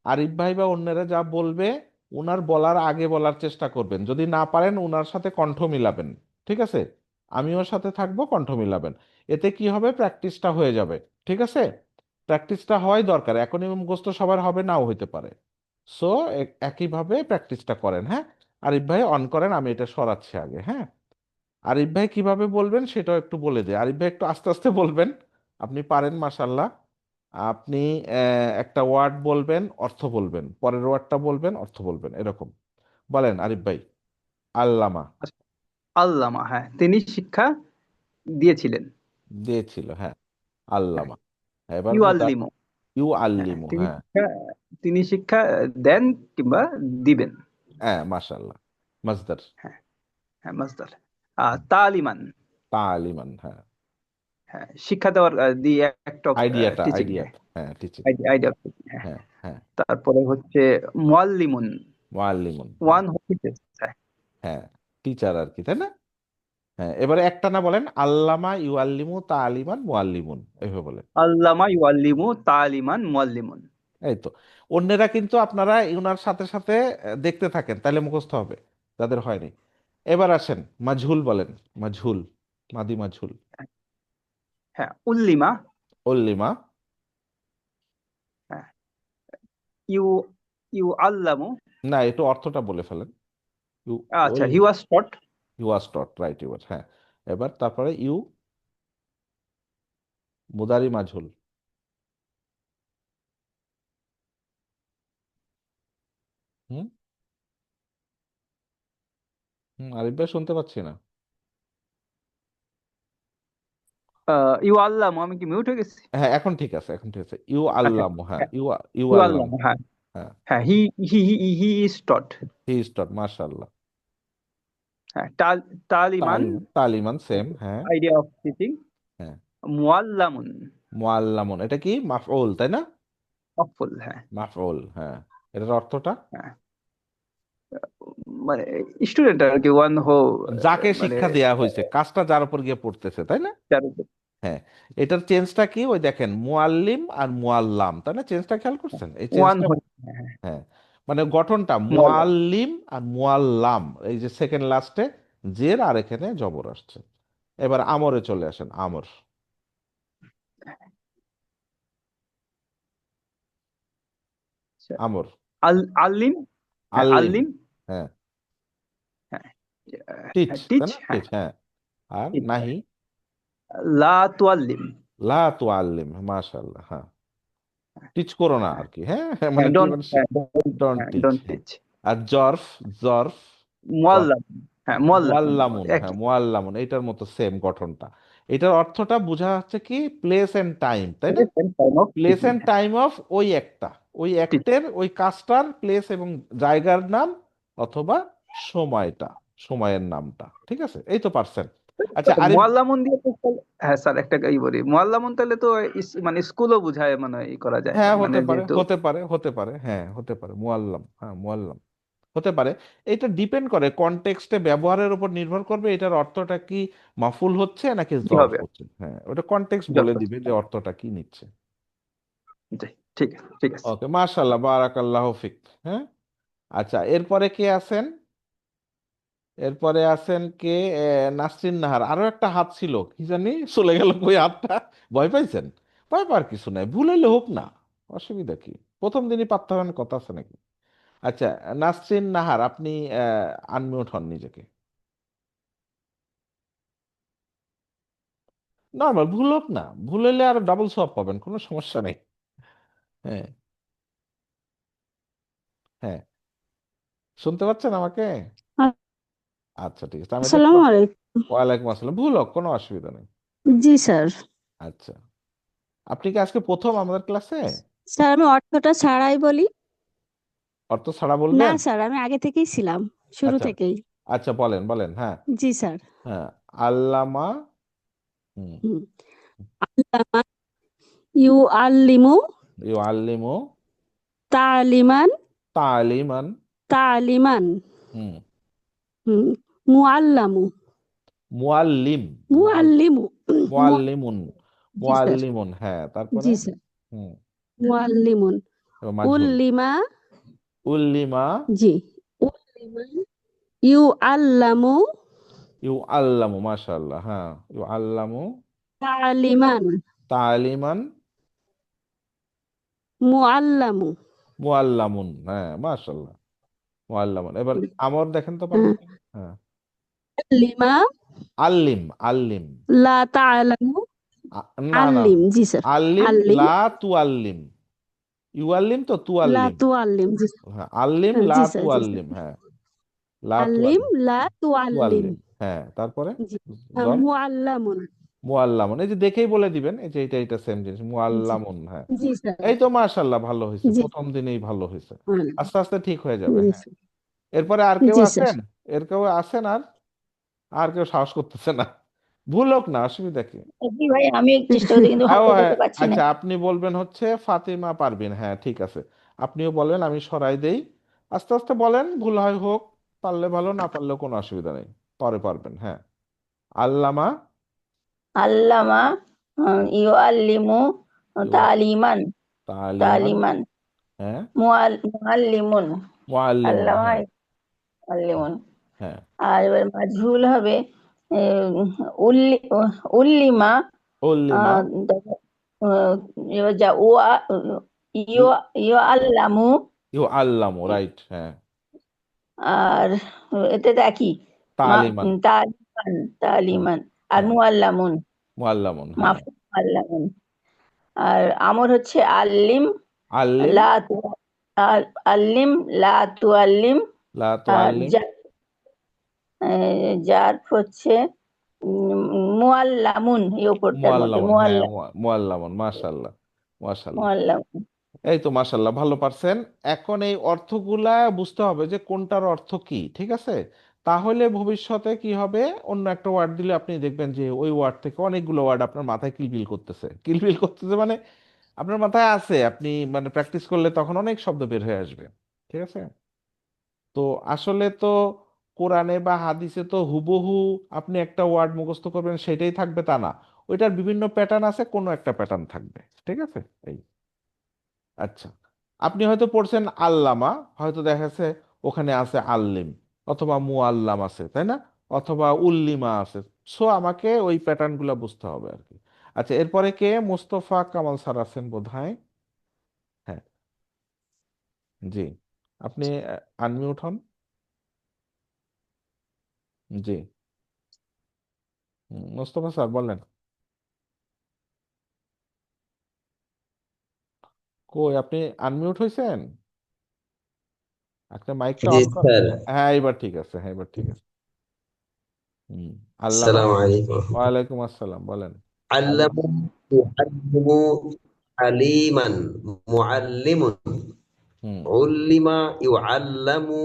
আরিফ ভাই বা অন্যরা যা বলবে ওনার বলার আগে বলার চেষ্টা করবেন। যদি না পারেন ওনার সাথে কণ্ঠ মিলাবেন। ঠিক আছে? আমি ওর সাথে থাকবো, কণ্ঠ মিলাবেন। এতে কি হবে? প্র্যাকটিসটা হয়ে যাবে। ঠিক আছে? প্র্যাকটিসটা হওয়াই দরকার, এখনই মুখস্থ সবার হবে, নাও হইতে পারে। সো একইভাবে প্র্যাকটিসটা করেন, হ্যাঁ। আরিফ ভাই অন করেন, আমি এটা সরাচ্ছি আগে, হ্যাঁ। আরিফ ভাই কিভাবে বলবেন সেটাও একটু বলে দে। আরিফ ভাই একটু আস্তে আস্তে বলবেন। আপনি পারেন, মাশাল্লাহ। আপনি একটা ওয়ার্ড বলবেন, অর্থ বলবেন, পরের ওয়ার্ডটা বলবেন, অর্থ বলবেন, এরকম বলেন আরিফ ভাই। আল্লামা। আচ্ছা, আল্লামা, হ্যাঁ, তিনি শিক্ষা দিয়েছিলেন। দিয়েছিল, হ্যাঁ। হ্যাঁ, আল্লামা। এবার ইউ মুদার। আল্লিমু। ইউ হ্যাঁ, আল্লিমু, হ্যাঁ। তিনি শিক্ষা দেন কিংবা দিবেন। হ্যাঁ, মাশাল্লাহ। মাজদার। হ্যাঁ, হ্যাঁ, মাসদার। তালিমান। তালিমান, হ্যাঁ। হ্যাঁ, শিক্ষা দেওয়ার দি অ্যাক্ট অফ আইডিয়াটা, টিচিং। হ্যাঁ, আইডিয়াটা, হ্যাঁ, টিচিং। আইডিয়া। হ্যাঁ। হ্যাঁ, হ্যাঁ। তারপরে হচ্ছে মুআল্লিমুন। মুআল্লিমুন, হ্যাঁ। ওয়ান হচ্ছে, হ্যাঁ। হ্যাঁ, টিচার আর কি, তাই না? হ্যাঁ, এবারে একটা না বলেন, আল্লামা ইউআল্লিমু তালিমান মুআল্লিমুন, এইভাবে বলেন। আল্লামা ইউআল্লিমু তালিমান মুআল্লিমুন। এই তো। অন্যেরা কিন্তু আপনারা ওনার সাথে সাথে দেখতে থাকেন, তাহলে মুখস্থ হবে যাদের হয়নি। এবার আসেন, মাঝহুল বলেন। মাঝহুল, মাদি মাঝহুল। হ্যাঁ, উল্লিমা। উল্লিমা। হ্যাঁ, ইউ ইউ আল্লামু। না, একটু অর্থটা বলে ফেলেন। ইউ। আচ্ছা, উল। He was taught. You was taught, right, you was, হ্যাঁ। এবার তারপরে ইউ, মুদারি মাঝহুল। হুম। হুম, আরিফ ভাই শুনতে পাচ্ছি না। ইউ আল্লামু, আমি কি মিউট হয়ে গেছি? হ্যাঁ, এখন ঠিক আছে, এখন ঠিক আছে। ইউ আচ্ছা, আল্লামু, হ্যাঁ, হ্যাঁ, ইউ। ইউ ইউ আল্লামু, আল্লামু, হ্যাঁ। হ্যাঁ। হ্যাঁ, he is taught. He is taught, মাশাআল্লাহ। হ্যাঁ, তালিমান। তালিমান, তালিমান সেম, হ্যাঁ। Idea of teaching. হ্যাঁ। মুআল্লামুন। মুআল্লামুন, এটা কি মাফউল, তাই না? অফুল, হ্যাঁ। মাফউল, হ্যাঁ। এটার অর্থটা? হ্যাঁ, মানে স্টুডেন্ট আর কি, ওয়ান হো, যাকে মানে শিক্ষা দেয়া হয়েছে, কাজটা যার উপর গিয়ে পড়তেছে, তাই না? যার উপর। হ্যাঁ। এটার চেঞ্জটা কি? ওই দেখেন, মুআল্লিম আর মুআল্লাম, তাই না? চেঞ্জটা খেয়াল করছেন, এই ওয়ান চেঞ্জটা? হচ্ছে, হ্যাঁ, হ্যাঁ। মানে গঠনটা মুআল্লাম। মুআল্লিম আর মুআল্লাম, এই যে সেকেন্ড লাস্টে জের আর এখানে জবর আসছে। এবার আমরে চলে আসেন, আমর। আচ্ছা, আমর। আল্লিম। হ্যাঁ, আল্লিম, আল্লিম। হ্যাঁ। হ্যাঁ, টিচ, তাই টিচ, না? হ্যাঁ। টিচ, হ্যাঁ। আর টিচ, নাহি। লা তুয়াল্লিম। লা তুআল্লিম, মাশাআল্লাহ, হ্যাঁ। টিচ করো না আর কি, হ্যাঁ হ্যাঁ, হ্যাঁ মানে কি ডোন্ট, মানে হ্যাঁ ডোন্ট টিচ, ডোন্ট হ্যাঁ। টিচ। আর জর্ফ, জর্ফ মুআল্লাম, হ্যাঁ মুআল্লামুন মুআল্লামুন, হ্যাঁ একই। মুআল্লামুন, এটার মতো সেম গঠনটা। এটার অর্থটা বোঝা যাচ্ছে কি প্লেস এন্ড টাইম, তাই না? Time of place teaching, and হ্যাঁ টাইম অফ ওই একটা, ওই টিচিং। অ্যাক্টের ওই কাজটার প্লেস এবং জায়গার নাম, অথবা সময়টা, সময়ের নামটা, ঠিক আছে? এই তো পারছেন। আচ্ছা আরিফ, মুআল্লামুন দিয়ে তো হ্যাঁ স্যার একটা বলি, মুআল্লামুন তাহলে তো মানে স্কুলও বুঝায় মানে করা যায়, হ্যাঁ মানে হতে পারে, যেহেতু হতে পারে, হতে পারে, হ্যাঁ হতে পারে, মুআল্লাম, হ্যাঁ মুআল্লাম হতে পারে। এটা ডিপেন্ড করে কনটেক্সটে, ব্যবহারের উপর নির্ভর করবে এটার অর্থটা কি, মাফুল হচ্ছে নাকি কি জরফ হবে। হচ্ছে, হ্যাঁ ওটা কনটেক্সট বলে যত- দিবে যে অর্থটা কি নিচ্ছে। জি, ঠিক আছে ঠিক আছে। ওকে, মাশাআল্লাহ, বারাকাল্লাহু ফিক। হ্যাঁ, আচ্ছা এরপরে কে আছেন? এরপরে আছেন কে? নাসরিন নাহার। আরো একটা হাত ছিল, কি জানি চলে গেল কই হাতটা। ভয় পাইছেন? ভয় পাওয়ার কিছু নাই, ভুল হইলে হোক না, অসুবিধা কি, প্রথম দিনই পারতে হবেন কথা আছে নাকি? আচ্ছা, নাসরিন নাহার, আপনি আনমিউট হন নিজেকে। নর্মাল, ভুল হোক না, ভুল হইলে আরো ডাবল সোয়াব পাবেন, কোনো সমস্যা নেই। হ্যাঁ, হ্যাঁ, শুনতে পাচ্ছেন আমাকে? আচ্ছা ঠিক আছে, আমি দেখো। আসসালামু আলাইকুম। ওয়ালাইকুম আসসালাম, ভুল হোক কোনো অসুবিধা নেই। জি স্যার। আচ্ছা, আপনি কি আজকে প্রথম আমাদের ক্লাসে? স্যার আমি অর্থটা ছাড়াই বলি। অর্থ ছাড়া না বলবেন? স্যার, আমি আগে থেকেই ছিলাম, শুরু আচ্ছা, থেকেই। আচ্ছা বলেন বলেন, হ্যাঁ। জি স্যার। হ্যাঁ, আল্লামা, হুম, হুম। আল্লামা you আল্লিমু ইউআল্লিমু তালিমান তালিমান, তালিমান। Hmm, hmm. মুআল্লামু মুআল্লিম, মুআল্লিমু মুআল্লিমুন, G sir. মুআল্লিমুন, হ্যাঁ তারপরে, জি স্যার। হুম, মুআল্লিমুন এবার মাজহুল, উল্লিমা। উল্লিমা, জি। উল্লিমা ইউ আল্লামু ইউআল্লামু, মাশাআল্লাহ, হ্যাঁ ইউআল্লামু তালিমান তালিমান, মুআল্লামু। মুআল্লামুন, হ্যাঁ মাশাআল্লাহ, মুআল্লামুন। এবার আমর দেখেন তো পারবেন হ্যাঁ। কিনা? হ্যাঁ, লিমা আল্লিম, আল্লিম, লা তা'লামু না না, আল্লিম। জি স্যার। আল্লিম, আল্লিম লা তু আল্লিম, ইউআল্লিম তো তু লা আল্লিম, তুআল্লিম। জি স্যার। হ্যাঁ আল্লিম হ্যাঁ, লা জি তু স্যার জি স্যার। আল্লিম, হ্যাঁ লা তু আল্লিম আল্লিম, লা তু তুআল্লিম। আল্লিম, হ্যাঁ তারপরে জি। জ্বর, মুআল্লামুন। মুআল্লামুন, এই যে দেখেই বলে দিবেন, এই যে এটা সেম জিনিস, জি। মুআল্লামুন, হ্যাঁ। জি স্যার। এই তো মাশাআল্লাহ, ভালো হয়েছে, জি। প্রথম দিনেই ভালো হয়েছে, হুম, আস্তে আস্তে ঠিক হয়ে যাবে, জি হ্যাঁ। স্যার। এরপরে আর কেউ জি স্যার। আছেন? এর কেউ আছেন আর? আর কেউ সাহস করতেছে না, ভুল হোক না, অসুবিধা কি? জি ভাই, আমি চেষ্টা করছি কিন্তু ও হ্যাঁ, বলতে পারছি না। আচ্ছা আপনি বলবেন হচ্ছে ফাতিমা পারবিন, হ্যাঁ ঠিক আছে। আপনিও বলেন, আমি সরাই দেই, আস্তে আস্তে বলেন, ভুল হয় হোক, পারলে ভালো, না পারলেও কোনো অসুবিধা নেই, পরে পারবেন, হ্যাঁ। আল্লামা, আল্লামা ইউআল্লিমু ইউ তালিমান তালিমান, তালিমান হ্যাঁ, মুআল্লিমুন। মুআল্লিমুন, আল্লামা হ্যাঁ, মুআল্লিমুন। হ্যাঁ, আর এবার মাজহুল হবে উল্লি উল্লিমা। উল্লিমা, আহ, আহ, এবার যা ইউ ইউআল্লামু। ইউ আল্লামু, রাইট, হ্যাঁ, আর এতে একই তালিমান, তালিমান হ্যাঁ, তালিমান। আর হ্যাঁ, মুআল্লামুন মুআল্লামুন, হ্যাঁ, মাফুল মুআল্লামুন। আর আমর হচ্ছে আল্লিম আল্লিম, লা আল্লিম লা তুআল্লিম। লা আর তুআল্লিম, যার হচ্ছে মুআল্লামুন, এই উপরটার মধ্যে মুআল্লামুন, হ্যাঁ মুআল্লামুন, মাশাআল্লাহ, মাশাআল্লাহ। মুআল্লামুন। এই তো মাশাল্লাহ, ভালো পারছেন। এখন এই অর্থগুলা বুঝতে হবে যে কোনটার অর্থ কি, ঠিক আছে? তাহলে ভবিষ্যতে কি হবে, অন্য একটা ওয়ার্ড দিলে আপনি দেখবেন যে ওই ওয়ার্ড থেকে অনেকগুলো ওয়ার্ড আপনার মাথায় কিলবিল করতেছে, কিলবিল করতেছে, মানে আপনার মাথায় আছে, আপনি মানে প্র্যাকটিস করলে তখন অনেক শব্দ বের হয়ে আসবে, ঠিক আছে? তো আসলে তো কোরআনে বা হাদিসে তো হুবহু আপনি একটা ওয়ার্ড মুখস্থ করবেন সেটাই থাকবে তা না, ওইটার বিভিন্ন প্যাটার্ন আছে, কোনো একটা প্যাটার্ন থাকবে, ঠিক আছে? এই, আচ্ছা, আপনি হয়তো পড়ছেন আল্লামা, হয়তো দেখা যাচ্ছে ওখানে আছে আল্লিম, অথবা মুআল্লাম আছে, তাই না? অথবা উল্লিমা আছে। সো আমাকে ওই প্যাটার্ন গুলা বুঝতে হবে আর কি। আচ্ছা, এরপরে কে? মোস্তফা কামাল স্যার আছেন বোধহয়, হ্যাঁ, জি, আপনি আনমিউট হন, জি, মোস্তফা স্যার বলেন। কই আপনি আনমিউট হয়েছেন? আপনার মাইকটা জি অন কর। স্যার। হ্যাঁ এবার ঠিক আছে, হ্যাঁ এবার ঠিক আছে। হুম। আল্লামা। আসসালামু আলাইকুম। ওয়ালাইকুম আসসালাম, বলেন। আল্লামু মুআল্লিমু আলিমান মুআল্লিমুন হুম উল্লিমা ইউআল্লামু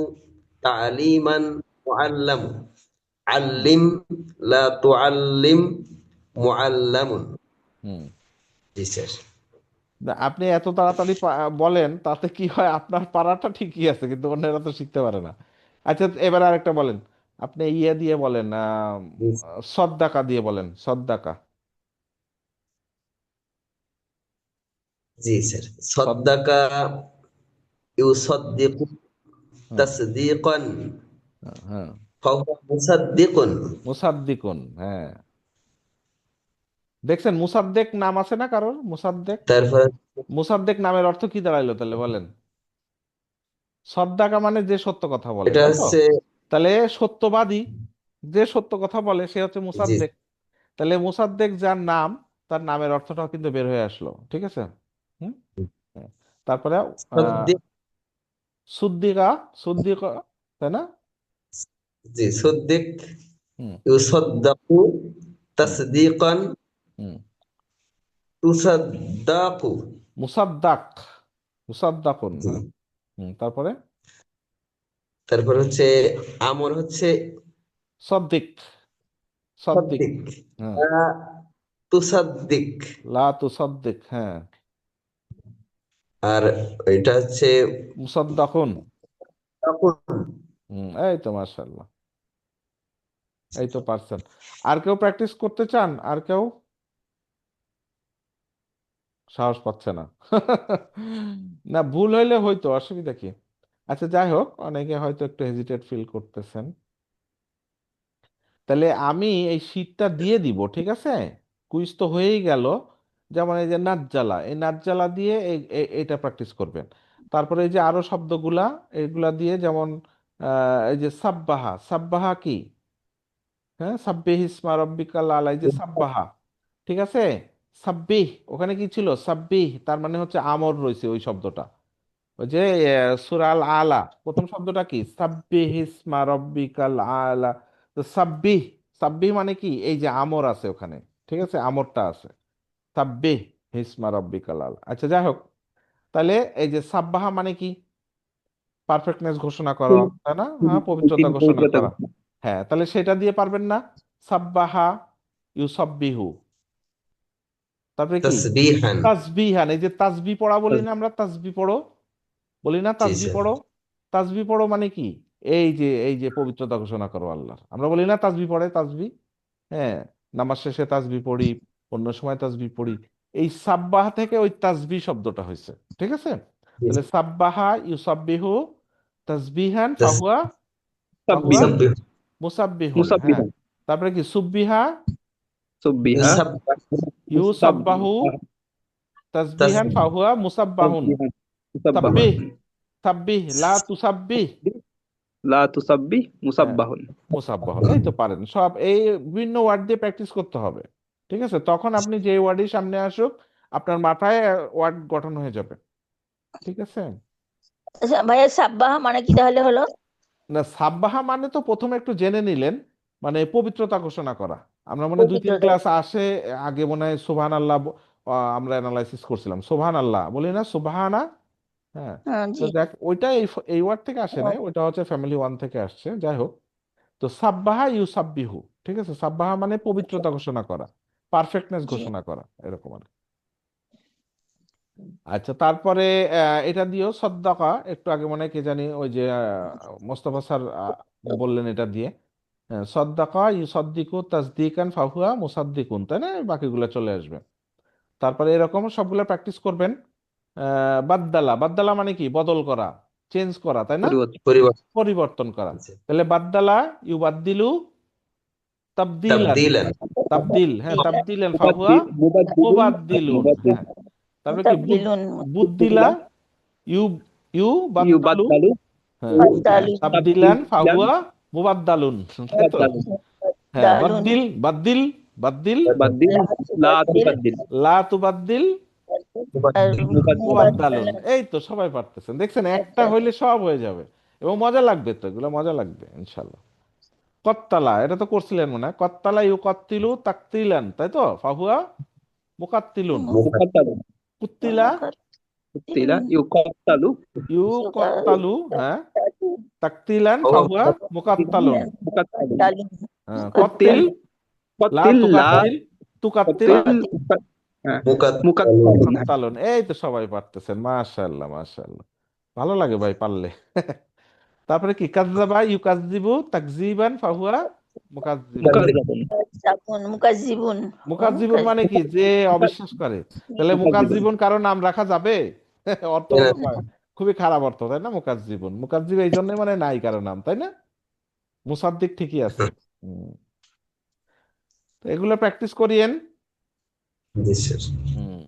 তালিমান মুআল্লামু হুম আল্লিম লা তুআল্লিম মুআল্লামুন। হুম জি স্যার। না, আপনি এত তাড়াতাড়ি বলেন, তাতে কি হয়, আপনার পারাটা ঠিকই আছে কিন্তু অন্যেরা তো শিখতে পারে না। আচ্ছা এবার আরেকটা বলেন। আপনি ইয়ে দিয়ে বলেন, জি সদ্দাকা দিয়ে বলেন, সদ্দাকা। জি স্যার। সদ সাদ্দাকা ইউসাদ্দিকু হ্যাঁ তাসদীকান হ্যাঁ ফাহুয়া মুসাদ্দিকুন। মুসাদ্দিকুন, হ্যাঁ। দেখছেন মুসাদ্দেক নাম আছে না কারোর, মুসাদ্দেক? তারপর মুসাদ্দেক নামের অর্থ কি দাঁড়াইলো তাহলে বলেন? সদ্দাকা মানে যে সত্য কথা বলে, এটা তাই তো? হচ্ছে তাহলে সত্যবাদী, যে সত্য কথা বলে সে হচ্ছে জি মুসাদ্দেক। তাহলে মুসাদ্দেক যার নাম, তার নামের অর্থটাও কিন্তু বের হয়ে আসলো, ঠিক আছে? হুম। হ্যাঁ। তারপরে আহ সাদ্দিক। সুদ্দিকা, সুদ্দিকা, তাই না? জি সাদ্দিক হুম ইউসাদ্দাকু হুম তাসদীকান হুম তুসাদ্দাকু। মুসাদ্দাক, মুসাদ্দাকুন, জি। হ্যাঁ। তারপরে তারপর হচ্ছে আমর হচ্ছে সদ্দিক, সদ্দিক, সাদ্দিক হ্যাঁ। লা তুসাদ্দিক। লা তুসাদ্দিক, হ্যাঁ। আর এটা হচ্ছে মুসাদ্দাকুন। তাকুন। এই তো মাশাআল্লাহ, এই তো পারছেন। আর কেউ প্র্যাকটিস করতে চান? আর কেউ? সাহস পাচ্ছে না। না, ভুল হইলে হয়তো অসুবিধা কি। আচ্ছা যাই হোক, অনেকে হয়তো একটু হেজিটেট ফিল করতেছেন। তাহলে আমি এই শীটটা দিয়ে দিব, ঠিক আছে? কুইজ তো হয়েই গেল। যেমন এই যে নাজ্জালা, এই নাজ্জালা দিয়ে এইটা প্র্যাকটিস করবেন। তারপরে এই যে আরো শব্দগুলা, এইগুলা দিয়ে যেমন এই যে সাব্বাহা, সাব্বাহা কি? হ্যাঁ, সাব্বিহ ইসমা রব্বিকাল আলা, এই যে সাব্বাহা, ঠিক আছে? সাব্বিহ, ওখানে কি ছিল? সাব্বিহ তার মানে হচ্ছে আমর রয়েছে ওই শব্দটা। ওই যে সূরা আল আলা, প্রথম শব্দটা কি? সাব্বিহ ইসমা রব্বিকাল আলা। তো সাব্বিহ, সাব্বিহ মানে কি? এই যে আমর আছে ওখানে, ঠিক আছে? আমরটা আছে, সাব্বিহ ইসমা রব্বিকাল আলা। আচ্ছা যাই হোক, তাহলে এই যে সাব্বাহা মানে কি? পারফেক্টনেস ঘোষণা করা, তাই না? হ্যাঁ, পবিত্রতা ঘোষণা পবিত্রতা করা। হ্যাঁ, তাহলে সেটা দিয়ে পারবেন না? সাব্বাহা ইউসাব্বিহু। তারপরে কি? তাসবিহান। তাসবিহান, এই যে তাসবি পড়া বলি না আমরা, তাসবি পড়ো বলি না, জি তাসবি স্যার। পড়ো। তাসবি পড়ো মানে কি? এই যে পবিত্রতা ঘোষণা করো আল্লাহর। আমরা বলি না তাসবি পড়ে, তাসবি, হ্যাঁ। নামাজ শেষে তাসবি পড়ি, অন্য সময় তাসবি পড়ি। এই সাব্বাহা থেকে ওই তাসবি শব্দটা হয়েছে, ঠিক আছে? জি তাহলে স্যার। সাব্বাহা ইউসাব্বিহু তাসবিহান তাস ফাহুয়া, ফাহুয়া সাব্বিহান, ইউসাব্বিহ মুসাব্বিহুন, হ্যাঁ। মুসাব্বিহান, তারপরে কি? সুব্বিহা সুব্বিহা, ইউসাব্বাহু ইউসাব্বাহু তাসবিহান তাসবিহ ফাহুয়া মুসাব্বাহুন। তাসবিহান, মুসাব্বাহুন, সাব্বিহ, সাব্বিহ লা তুসাব্বিহ, লা তুসাব্বিহ, হ্যাঁ, মুসাব্বাহুন। মুসাব্বাহুন। এই তো পারেন সব, এই বিভিন্ন ওয়ার্ড দিয়ে প্র্যাকটিস করতে হবে, ঠিক আছে? তখন আপনি যে ওয়ার্ডই সামনে আসুক, আপনার মাথায় ওয়ার্ড গঠন হয়ে যাবে, ঠিক আছে? আচ্ছা ভাইয়া, সাব্বাহা মানে কি তাহলে হলো? না, সাব্বাহা মানে তো প্রথমে একটু জেনে নিলেন, মানে পবিত্রতা ঘোষণা করা। আমরা মনে হয় 2-3 পবিত্রতা। ক্লাস আসে আগে মনে হয় সুবহান আল্লাহ আমরা অ্যানালাইসিস করছিলাম, সুবহান আল্লাহ বলি না, সুবহানা। হ্যাঁ। হ্যাঁ, তো জি। দেখ, ওইটা এই ওয়ার্ড থেকে আসে ও, নাই, ওইটা হচ্ছে ফ্যামিলি ওয়ান থেকে আসছে, যাই হোক। তো সাব্বাহা ইউসাব্বিহু, ঠিক আছে? সাব্বাহা মানে পবিত্রতা ঘোষণা করা, পারফেক্টনেস জি। ঘোষণা করা, এরকম আর কি। আচ্ছা তারপরে এটা দিয়েও সদ্দাকা, একটু আগে মনে হয় কে জানি ওই যে মোস্তফা স্যার বললেন এটা দিয়ে। সদ্দাকা ইউসাদ্দিকু তাসদিকান ফাহুয়া মুসাদ্দিকুন, তাই না? বাকিগুলো চলে আসবে। তারপরে এরকম সবগুলো প্র্যাকটিস করবেন। বাদ্দালা, বাদ্দালা মানে কি? বদল করা, চেঞ্জ করা, তাই না? পরিবর্তন, পরিবর্তন। পরিবর্তন করা। জি। তাহলে বাদ্দালা ইউবাদ্দিলু তাবদিলান, তাবদীলান। তাবদিল, হ্যাঁ, তাবদিলান ফাহুয়া মুবাদ্দিল, মুবাদ্দিলুন, মুবাদ্দিলুন, মুবাদ্দিল, হ্যাঁ। তারপরে কি? মুতাবদিলুন। বুদ্দিলা ইউ ইউ বাদ্দালু, ইউবাদ্দালু, হ্যাঁ। বাদ্দালু। তাবদিলান তাবদিলান, ফাহুয়া মুবাদ্দালুন, তাই তো? মুবাদ্দালুন, হ্যাঁ, মুতাবদালুন। বাদ্দিল, বাদ্দিল, বাদ্দিল, বাদ্দিল, লা মুতাবদিল। তুবাদ্দিল, লা তুবাদ্দিল, আর মুবাদ্দালুন। এই তো সবাই পারতেছেন, দেখছেন একটা হইলে সব হয়ে যাবে এবং মজা লাগবে, তো এগুলো মজা লাগবে ইনশাল্লাহ। কত্তালা, এটা তো করছিলেন মনে হয়, কত্তালা ইউ কত্তিলু তাকতিলান, তাই তো? ফাহুয়া মুকাত্তিলুন। মুকাত্তালু, কুত্তিলা কুতিলা ইউকাত্তালু, ইউ কত্তালু, হ্যাঁ, তাকতিলান ও ফাহুয়া মুকাত্তালুন। মুকাত্তালু, কত্তিল লা কতিল লা তুকাত্তিল তুকাত্তিল কতিল, হ্যাঁ, মুকাত্তালুন। মুকাত্তালুন। মুকাত্তালুন। এই তো সবাই পারতেছেন, মাশাআল্লাহ মাশাআল্লাহ, ভালো লাগে ভাই পারলে। তারপরে কি, কাযযাবা ইউকাযযিবু তাকযীবান ফাহুয়া মুকাযযিবুন। মুকাত্তালুন, মুকাজ্জিবুন মুকাযযিবুন মানে কি, যে অবিশ্বাস করে। তাহলে মুকাযযিবুন কারো নাম রাখা যাবে? অর্থ হলো খুবই খারাপ অর্থ, তাই না? মুকাযযিবুন, মুকাযযিব এই জন্য মানে নাই কারো নাম, তাই না? মুসাদ্দিক ঠিকই আছে। হুম। তো এগুলো প্র্যাকটিস করিয়েন। জি স্যার। হুম।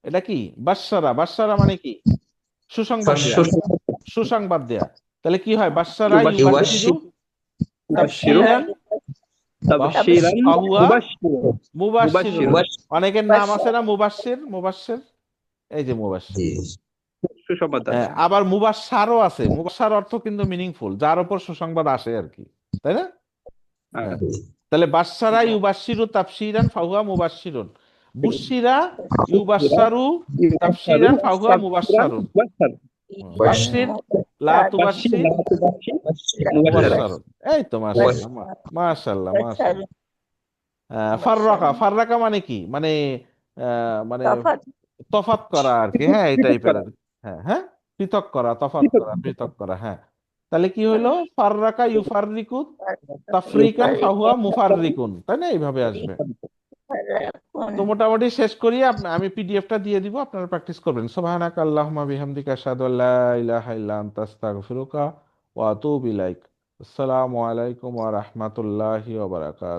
এটা কি, বাশশারা, বাশশারা মানে কি? সুসংবাদ দেয়া, সুসংবাদ দেয়া। তাহলে কি হয়, বাশশারা ইউবাশশিরু মুবাশশিরু, তাবশীরান তাবশীরান, ফাহুয়া মুবাশশিরু, মুবাশশিরুন। মুবাশশির। অনেকের নাম আছে না মুবাশশির, মুবাশশির, এই যে মুবাশশির। জি। সুসংবাদদাতা। আবার মুবাশশারও আছে, মুবাশশার অর্থ কিন্তু মিনিংফুল, যার উপর সুসংবাদ আসে আর কি, তাই না? হ্যাঁ। তাহলে বাশশারা ইউবাশশিরু তাবশীরান ফাহুয়া মুবাশশিরুন, বুশশিরা ইউবাশশারু তাবশীরান ফাহুয়া মুবাশশারুন, বাশশির লা তুবাশশির মুবাশশারুন। এই তো মাশাআল্লাহ মাশাআল্লাহ মাশাআল্লাহ। ফাররাকা, ফাররাকা মানে কি, মানে মানে তফাৎ তফাৎ করা আর কি, হ্যাঁ এই টাইপের আর কি। হ্যাঁ হ্যাঁ, পৃথক করা, তফাৎ করা, পৃথক করা, হ্যাঁ। তাহলে কি হইলো, ফাররাকা ইউফাররিকু তাফরিকান ফাহুয়া মুফাররিকুন, তাই না? এইভাবে আসবে। তো মোটামুটি শেষ করি, আমি পিডিএফটা দিয়ে দিব, আপনারা প্র্যাকটিস করবেন। সুবহানাকা আল্লাহুম্মা বিহামদিকা আশহাদু আল্লা ইলাহা ইল্লা আনতা আস্তাগফিরুকা ওয়া আতুবু ইলাইক। আসসালামু আলাইকুম ওয়া রাহমাতুল্লাহি ওয়া বারাকাতুহু।